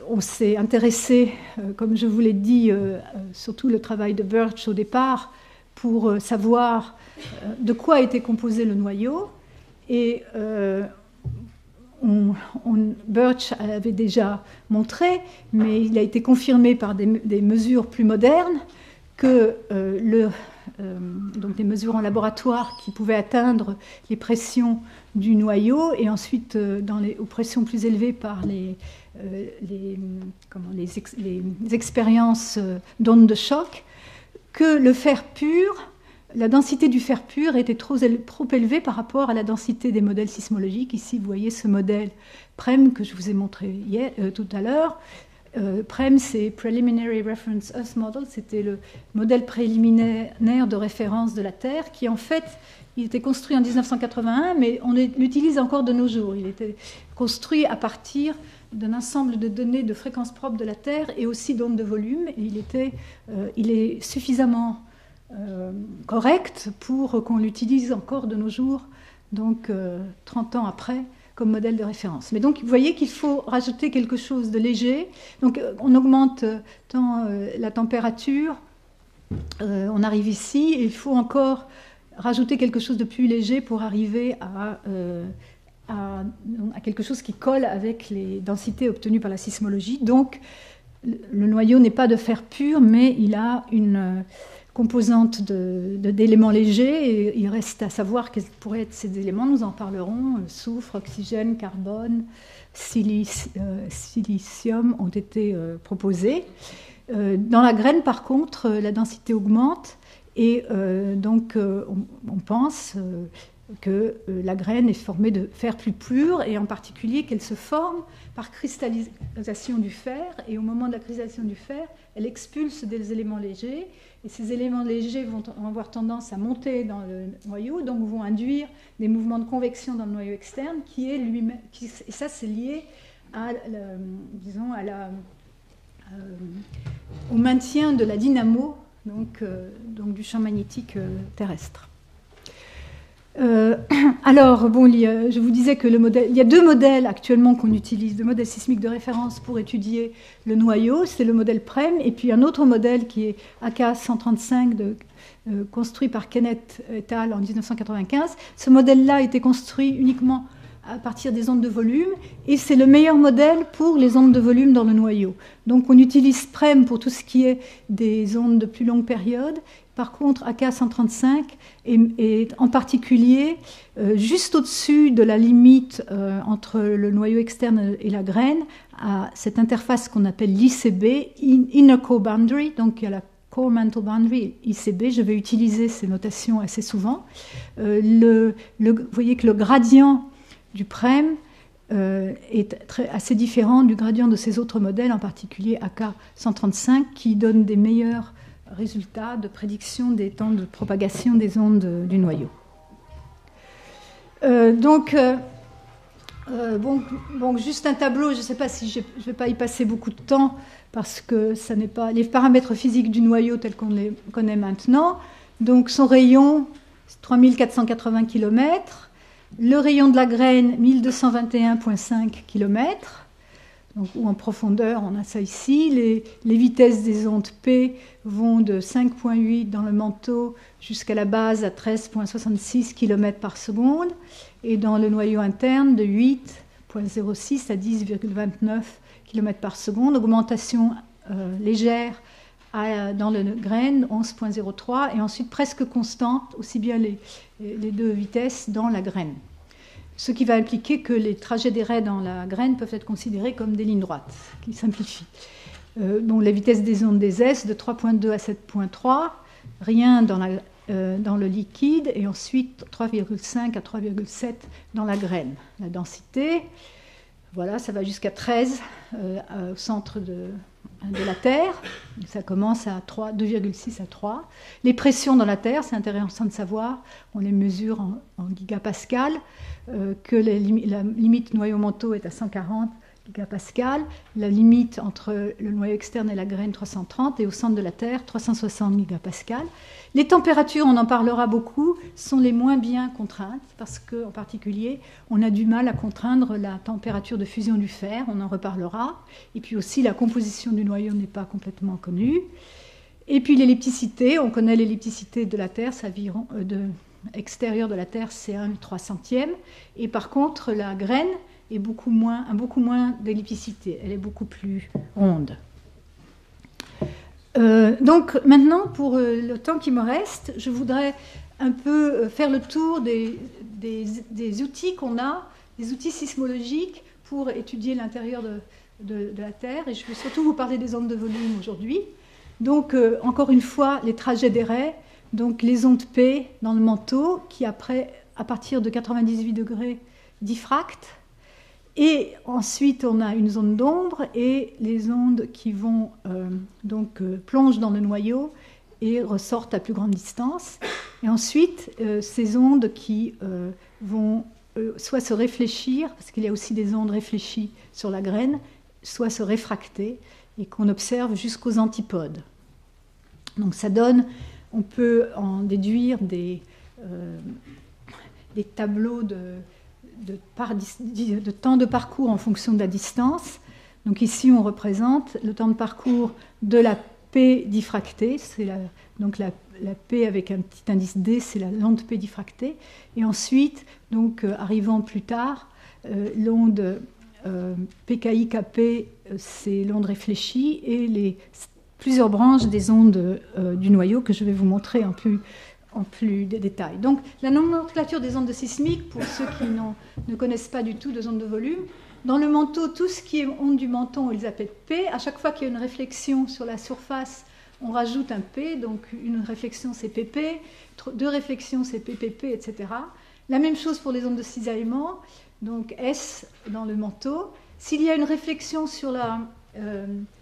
on s'est intéressé, comme je vous l'ai dit, surtout le travail de Birch au départ, pour savoir de quoi était composé le noyau. Et Birch avait déjà montré, mais il a été confirmé par des mesures plus modernes, que donc des mesures en laboratoire qui pouvaient atteindre les pressions du noyau et ensuite aux pressions plus élevées par les expériences d'ondes de choc, que le fer pur, la densité du fer pur était trop élevée par rapport à la densité des modèles sismologiques. Ici, vous voyez ce modèle PREM que je vous ai montré tout à l'heure. PREM, c'est Preliminary Reference Earth Model, c'était le modèle préliminaire de référence de la Terre, qui en fait, il était construit en 1981, mais on l'utilise encore de nos jours. Il était construit à partir d'un ensemble de données de fréquence propre de la Terre et aussi d'ondes de volume. Et il est suffisamment correct pour qu'on l'utilise encore de nos jours, donc 30 ans après, comme modèle de référence. Mais donc, vous voyez qu'il faut rajouter quelque chose de léger. Donc, on augmente tant la température, on arrive ici, et il faut encore rajouter quelque chose de plus léger pour arriver à quelque chose qui colle avec les densités obtenues par la sismologie. Donc, le noyau n'est pas de fer pur, mais il a une composante d'éléments légers, et il reste à savoir quels pourraient être ces éléments. Nous en parlerons. Soufre, oxygène, carbone, silicium ont été proposés. Dans la graine, par contre, la densité augmente, et donc on pense, que la graine est formée de fer plus pur, et en particulier qu'elle se forme par cristallisation du fer, et au moment de la cristallisation du fer, elle expulse des éléments légers, et ces éléments légers vont avoir tendance à monter dans le noyau, donc vont induire des mouvements de convection dans le noyau externe, et ça c'est lié à, disons, au maintien de la dynamo donc du champ magnétique terrestre. Alors, bon, je vous disais que il y a deux modèles actuellement qu'on utilise, deux modèles sismiques de référence pour étudier le noyau. C'est le modèle PREM, et puis un autre modèle qui est AK-135, construit par Kenneth et al. En 1995. Ce modèle-là a été construit uniquement à partir des ondes de volume, et c'est le meilleur modèle pour les ondes de volume dans le noyau. Donc on utilise PREM pour tout ce qui est des ondes de plus longue période. Par contre, AK-135 est en particulier juste au-dessus de la limite entre le noyau externe et la graine, à cette interface qu'on appelle l'ICB, Inner Core Boundary, donc il y a la Core Mantle Boundary, ICB, je vais utiliser ces notations assez souvent. Vous voyez que le gradient du PREM est assez différent du gradient de ces autres modèles, en particulier AK-135, qui donne des meilleurs résultats de prédiction des temps de propagation des ondes du noyau. Donc, juste un tableau, je ne sais pas si je ne vais pas y passer beaucoup de temps, parce que ça n'est pas les paramètres physiques du noyau tels qu'on les connaît maintenant. Donc, son rayon, 3480 km. Le rayon de la graine, 1221,5 km, donc, ou en profondeur, on a ça ici. Les vitesses des ondes P vont de 5,8 dans le manteau jusqu'à la base à 13,66 km par seconde, et dans le noyau interne de 8,06 à 10,29 km par seconde. Augmentation légère dans le graine, 11,03, et ensuite presque constante, aussi bien les deux vitesses dans la graine. Ce qui va impliquer que les trajets des raies dans la graine peuvent être considérés comme des lignes droites, qui simplifient. La vitesse des ondes des S de 3,2 à 7,3, rien dans le liquide, et ensuite 3,5 à 3,7 dans la graine. La densité, voilà, ça va jusqu'à 13 au centre de la Terre. Ça commence à 2,6 à 3. Les pressions dans la Terre, c'est intéressant de savoir, on les mesure en gigapascal, que la limite noyau-manteau est à 140 gigapascal, la limite entre le noyau externe et la graine 330, et au centre de la Terre 360 gigapascal. Les températures, on en parlera beaucoup, sont les moins bien contraintes, parce qu'en particulier, on a du mal à contraindre la température de fusion du fer, on en reparlera, et puis aussi la composition du noyau n'est pas complètement connue. Et puis l'ellipticité, on connaît l'ellipticité de la Terre, extérieure de la Terre, c'est 1/300e, et par contre la graine a beaucoup moins d'ellipticité, elle est beaucoup plus ronde. Donc maintenant, pour le temps qui me reste, je voudrais un peu faire le tour des outils qu'on a, des outils sismologiques pour étudier l'intérieur de la Terre, et je vais surtout vous parler des ondes de volume aujourd'hui. Donc encore une fois, les trajets des raies, donc les ondes P dans le manteau, qui après, à partir de 98 degrés, diffractent. Et ensuite, on a une zone d'ombre et les ondes qui vont plongent dans le noyau et ressortent à plus grande distance. Et ensuite, ces ondes qui vont soit se réfléchir, parce qu'il y a aussi des ondes réfléchies sur la graine, soit se réfracter, et qu'on observe jusqu'aux antipodes. Donc ça donne, on peut en déduire des tableaux de temps de parcours en fonction de la distance. Donc ici, on représente le temps de parcours de la P diffractée, c'est la P avec un petit indice D, c'est la l'onde P diffractée. Et ensuite, donc, arrivant plus tard, l'onde PKI-KP, c'est l'onde réfléchie, et plusieurs branches des ondes du noyau que je vais vous montrer en plus de détails. Donc, la nomenclature des ondes sismiques, pour ceux qui ne connaissent pas du tout des ondes de volume, dans le manteau, tout ce qui est onde du manteau, on les appelle P. À chaque fois qu'il y a une réflexion sur la surface, on rajoute un P. Donc, une réflexion, c'est PP. 2 réflexions, c'est PPP, etc. La même chose pour les ondes de cisaillement, donc S dans le manteau. S'il y a une réflexion sur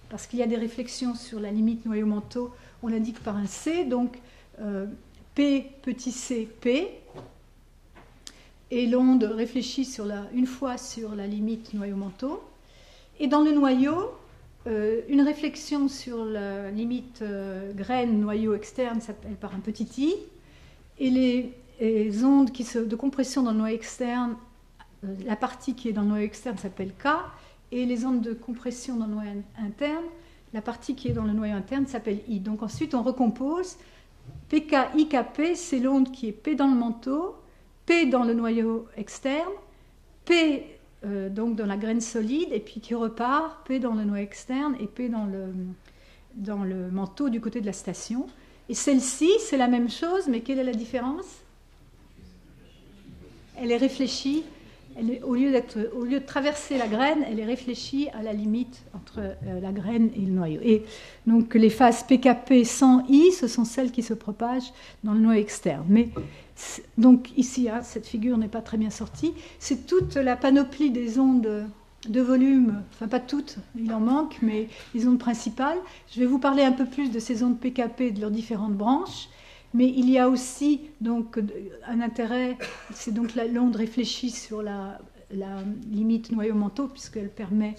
parce qu'il y a des réflexions sur la limite noyau-manteau, on l'indique par un C, donc P petit c P, et l'onde réfléchit une fois sur la limite noyau-manteau. Et dans le noyau, une réflexion sur la limite graine noyau externe s'appelle par un petit i, et les ondes de compression dans le noyau externe, la partie qui est dans le noyau externe s'appelle K, et les ondes de compression dans le noyau interne, la partie qui est dans le noyau interne s'appelle I. Donc ensuite on recompose, PK, IKP, c'est l'onde qui est P dans le manteau, P dans le noyau externe, P donc dans la graine solide, et puis qui repart, P dans le noyau externe et P dans le manteau du côté de la station. Et celle-ci, c'est la même chose, mais quelle est la différence? Elle est réfléchie, au lieu de traverser la graine, elle est réfléchie à la limite entre la graine et le noyau. Et donc les phases PKP sans I, ce sont celles qui se propagent dans le noyau externe. Mais donc ici, cette figure n'est pas très bien sortie. C'est toute la panoplie des ondes de volume, enfin pas toutes, il en manque, mais les ondes principales. Je vais vous parler un peu plus de ces ondes PKP et de leurs différentes branches. Mais il y a aussi donc un intérêt, c'est donc l'onde réfléchie sur la limite noyau-manteau, puisqu'elle permet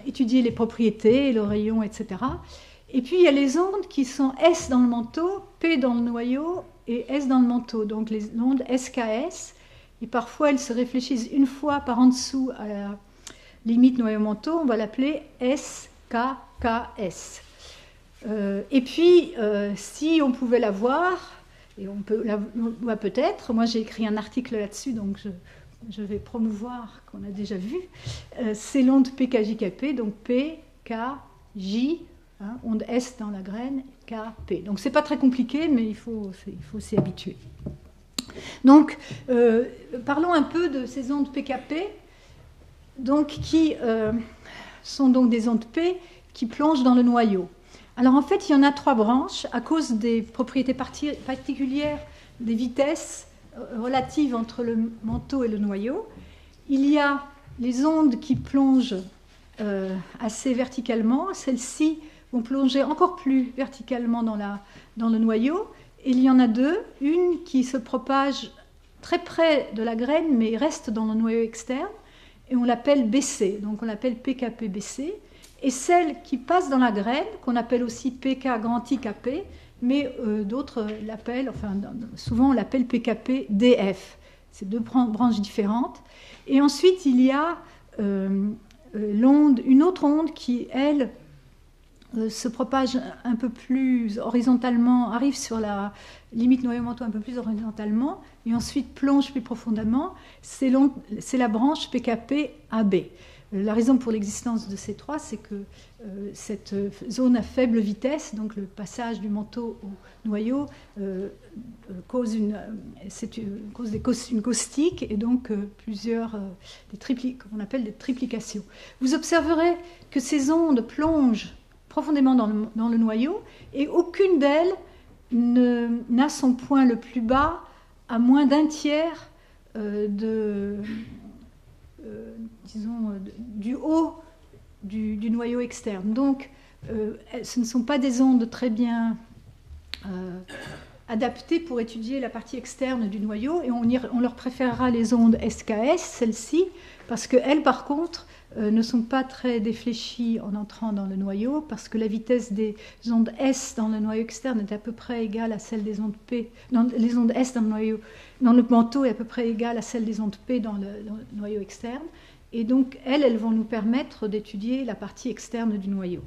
d'étudier les propriétés, le rayon, etc. Et puis il y a les ondes qui sont S dans le manteau, P dans le noyau et S dans le manteau, donc les ondes SKS. Et parfois elles se réfléchissent une fois par en dessous à la limite noyau-manteau, on va l'appeler SKKS. Et puis, si on pouvait la voir, et on la voit peut-être, moi j'ai écrit un article là-dessus, donc je vais promouvoir qu'on a déjà vu, c'est l'onde PKJKP, donc P, K, J, onde S dans la graine, K, P. Donc c'est pas très compliqué, mais il faut s'y habituer. Donc, parlons un peu de ces ondes PKP, donc, qui sont donc des ondes P qui plongent dans le noyau. Alors en fait, il y en a 3 branches à cause des propriétés particulières des vitesses relatives entre le manteau et le noyau. Il y a les ondes qui plongent assez verticalement. Celles-ci vont plonger encore plus verticalement dans le noyau. Et il y en a 2. Une qui se propage très près de la graine, mais reste dans le noyau externe. Et on l'appelle BC. Donc on l'appelle PKP-BC. Et celle qui passe dans la graine, qu'on appelle aussi PK grand IKP, mais d'autres l'appellent, enfin souvent on l'appelle PKP-DF. C'est 2 branches différentes. Et ensuite il y a une autre onde qui, elle, se propage un peu plus horizontalement, arrive sur la limite noyau-manteau un peu plus horizontalement, et ensuite plonge plus profondément. C'est la branche PKP-AB. La raison pour l'existence de ces 3, c'est que cette zone à faible vitesse, donc le passage du manteau au noyau, cause une caustique et donc qu'on appelle des triplications. Vous observerez que ces ondes plongent profondément dans le noyau et aucune d'elles n'a son point le plus bas à moins d'un tiers du haut du noyau externe. Donc, ce ne sont pas des ondes très bien adaptées pour étudier la partie externe du noyau, et on leur préférera les ondes SKS, celles-ci, parce qu'elles, par contre, ne sont pas très défléchies en entrant dans le noyau, parce que la vitesse des ondes S dans le noyau externe est à peu près égale à celle des ondes P. Les ondes S dans le manteau est à peu près égale à celle des ondes P dans le noyau externe. Et donc, elles vont nous permettre d'étudier la partie externe du noyau.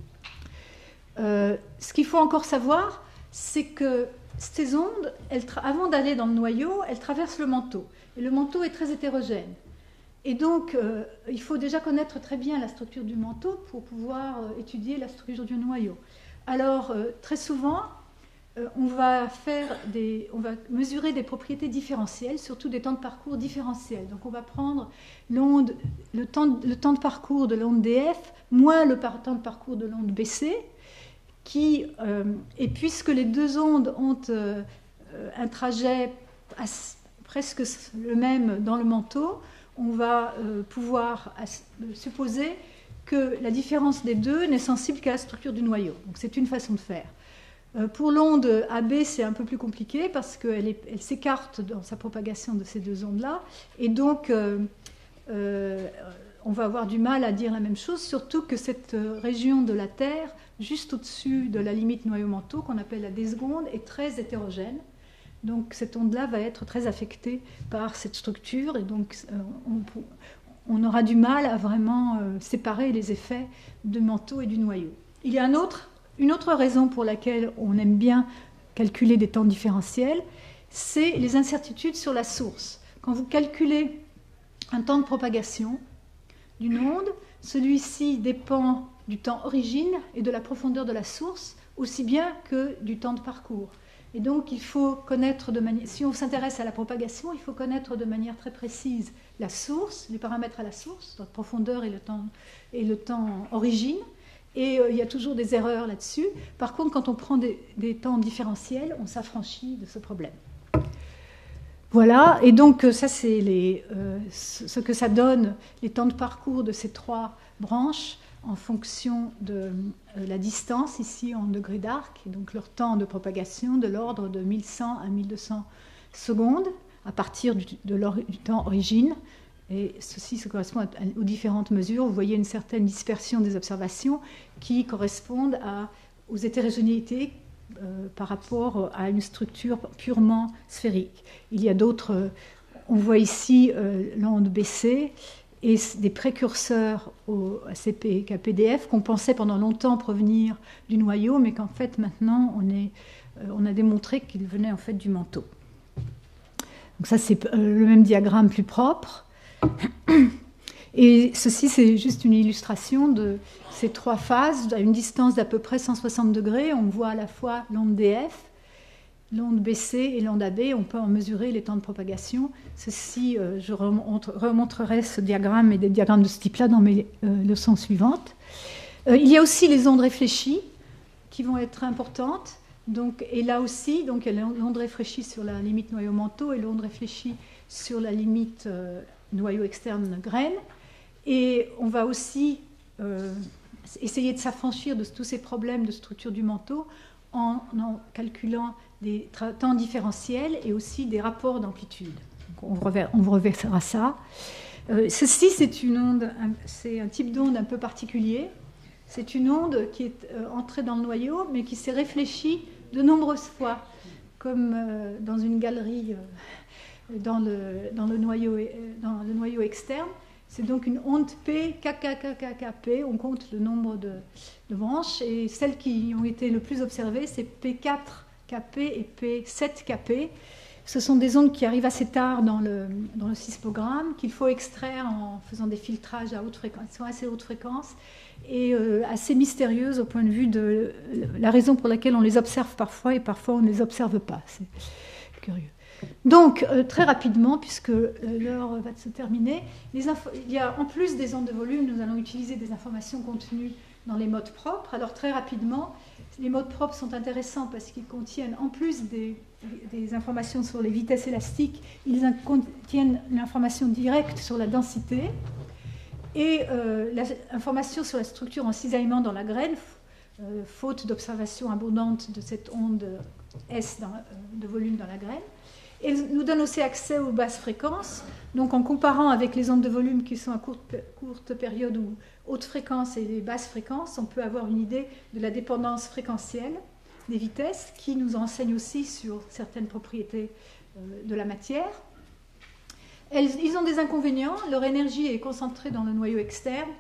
Ce qu'il faut encore savoir, c'est que ces ondes, avant d'aller dans le noyau, elles traversent le manteau. Et le manteau est très hétérogène. Et donc, il faut déjà connaître très bien la structure du manteau pour pouvoir étudier la structure du noyau. Alors, très souvent, on va mesurer des propriétés différentielles, surtout des temps de parcours différentiels. Donc on va prendre le temps de parcours de l'onde DF moins le temps de parcours de l'onde BC, et puisque les 2 ondes ont un trajet presque le même dans le manteau, on va pouvoir supposer que la différence des deux n'est sensible qu'à la structure du noyau. Donc c'est une façon de faire. Pour l'onde AB, c'est un peu plus compliqué parce qu'elle s'écarte dans sa propagation de ces deux ondes-là. Et donc, on va avoir du mal à dire la même chose, surtout que cette région de la Terre, juste au-dessus de la limite noyau-manteau, qu'on appelle la D seconde, est très hétérogène. Donc cette onde-là va être très affectée par cette structure, et donc on aura du mal à vraiment séparer les effets du manteau et du noyau. Il y a une autre raison pour laquelle on aime bien calculer des temps différentiels, c'est les incertitudes sur la source. Quand vous calculez un temps de propagation d'une onde, celui-ci dépend du temps origine et de la profondeur de la source, aussi bien que du temps de parcours. Et donc, il faut connaître si on s'intéresse à la propagation, il faut connaître de manière très précise la source, les paramètres à la source, la profondeur et le temps origine. Et il y a toujours des erreurs là-dessus. Par contre, quand on prend des temps différentiels, on s'affranchit de ce problème. Voilà, et donc ça c'est ce que ça donne, les temps de parcours de ces trois branches en fonction de la distance, ici en degrés d'arc, et donc leur temps de propagation de l'ordre de 1100 à 1200 secondes à partir du temps origine. Et ceci se correspond aux différentes mesures. Vous voyez une certaine dispersion des observations qui correspondent aux hétérogénéités par rapport à une structure purement sphérique. Il y a d'autres, on voit ici l'onde BC et des précurseurs au ACP KPDF qu'on pensait pendant longtemps provenir du noyau, mais qu'en fait maintenant on a démontré qu'ils venaient en fait du manteau. Donc ça c'est le même diagramme plus propre. Et ceci, c'est juste une illustration de ces trois phases à une distance d'à peu près 160 degrés. On voit à la fois l'onde DF, l'onde BC et l'onde AB. On peut en mesurer les temps de propagation. Ceci, je remontrerai ce diagramme et des diagrammes de ce type-là dans mes leçons suivantes. Il y a aussi les ondes réfléchies qui vont être importantes. Donc, et là aussi, donc, il y a l'onde réfléchie sur la limite noyau-manteau et l'onde réfléchie sur la limite noyau externe graine. Et on va aussi essayer de s'affranchir de tous ces problèmes de structure du manteau en calculant des temps différentiels et aussi des rapports d'amplitude. On reverra ça. Ceci, c'est un type d'onde un peu particulier. C'est une onde qui est entrée dans le noyau, mais qui s'est réfléchie de nombreuses fois, comme dans une galerie dans le noyau externe. C'est donc une onde P, KKKKP, on compte le nombre de branches, et celles qui ont été le plus observées, c'est P4KP et P7KP. Ce sont des ondes qui arrivent assez tard dans le sismogramme, qu'il faut extraire en faisant des filtrages à haute fréquence, sont assez haute fréquence, et assez mystérieuses au point de vue de la raison pour laquelle on les observe parfois, et parfois on ne les observe pas. C'est curieux. Donc, très rapidement, puisque l'heure va se terminer, il y a en plus des ondes de volume, nous allons utiliser des informations contenues dans les modes propres. Alors, très rapidement, les modes propres sont intéressants parce qu'ils contiennent, en plus des informations sur les vitesses élastiques, ils contiennent l'information directe sur la densité et l'information sur la structure en cisaillement dans la graine, faute d'observation abondante de cette onde S de volume dans la graine. Et nous donne aussi accès aux basses fréquences. Donc en comparant avec les ondes de volume qui sont à courte période ou haute fréquence et les basses fréquences, on peut avoir une idée de la dépendance fréquentielle des vitesses qui nous enseigne aussi sur certaines propriétés de la matière. Ils ont des inconvénients. Leur énergie est concentrée dans le noyau externe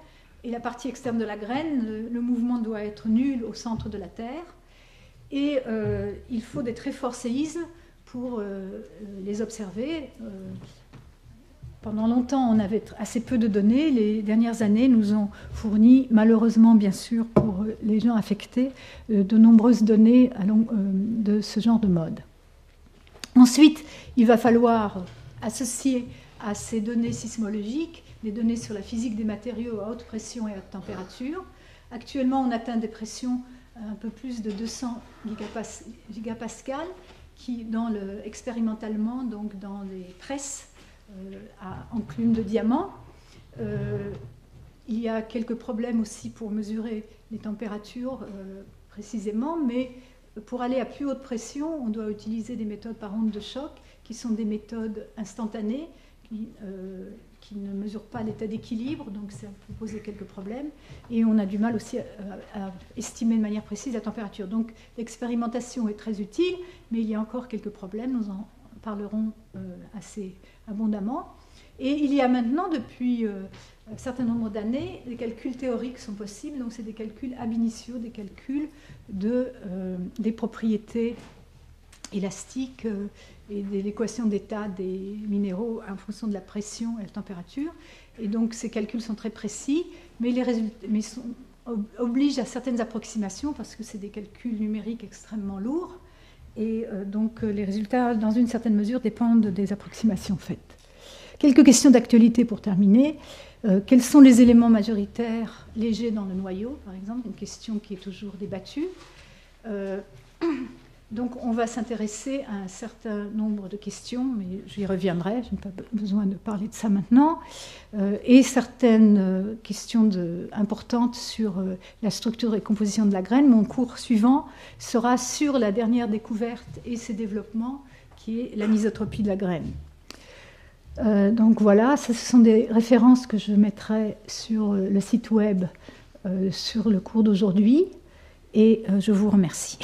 et la partie externe de la graine. Le mouvement doit être nul au centre de la Terre. Et il faut des très forts séismes pour les observer. Pendant longtemps, on avait assez peu de données. Les dernières années nous ont fourni, malheureusement bien sûr pour les gens affectés, de nombreuses données de ce genre de mode. Ensuite, il va falloir associer à ces données sismologiques des données sur la physique des matériaux à haute pression et à haute température. Actuellement, on atteint des pressions un peu plus de 200 gigapascales. qui, expérimentalement, donc dans les presses à enclume de diamant. Il y a quelques problèmes aussi pour mesurer les températures précisément, mais pour aller à plus haute pression, on doit utiliser des méthodes par onde de choc, qui sont des méthodes instantanées, qui ne mesurent pas l'état d'équilibre, donc ça peut poser quelques problèmes. Et on a du mal aussi à estimer de manière précise la température. Donc l'expérimentation est très utile, mais il y a encore quelques problèmes, nous en parlerons assez abondamment. Et il y a maintenant, depuis un certain nombre d'années, des calculs théoriques sont possibles, donc c'est des calculs ab initio, des calculs des propriétés élastiques et de l'équation d'état des minéraux en fonction de la pression et la température. Et donc ces calculs sont très précis, mais obligent à certaines approximations parce que c'est des calculs numériques extrêmement lourds. Et donc les résultats, dans une certaine mesure, dépendent des approximations faites. Quelques questions d'actualité pour terminer. Quels sont les éléments majoritaires légers dans le noyau, par exemple, une question qui est toujours débattue. Donc on va s'intéresser à un certain nombre de questions, mais j'y reviendrai, je n'ai pas besoin de parler de ça maintenant, et certaines questions importantes sur la structure et composition de la graine. Mon cours suivant sera sur la dernière découverte et ses développements, qui est l'anisotropie de la graine. Donc voilà, ce sont des références que je mettrai sur le site web sur le cours d'aujourd'hui, et je vous remercie.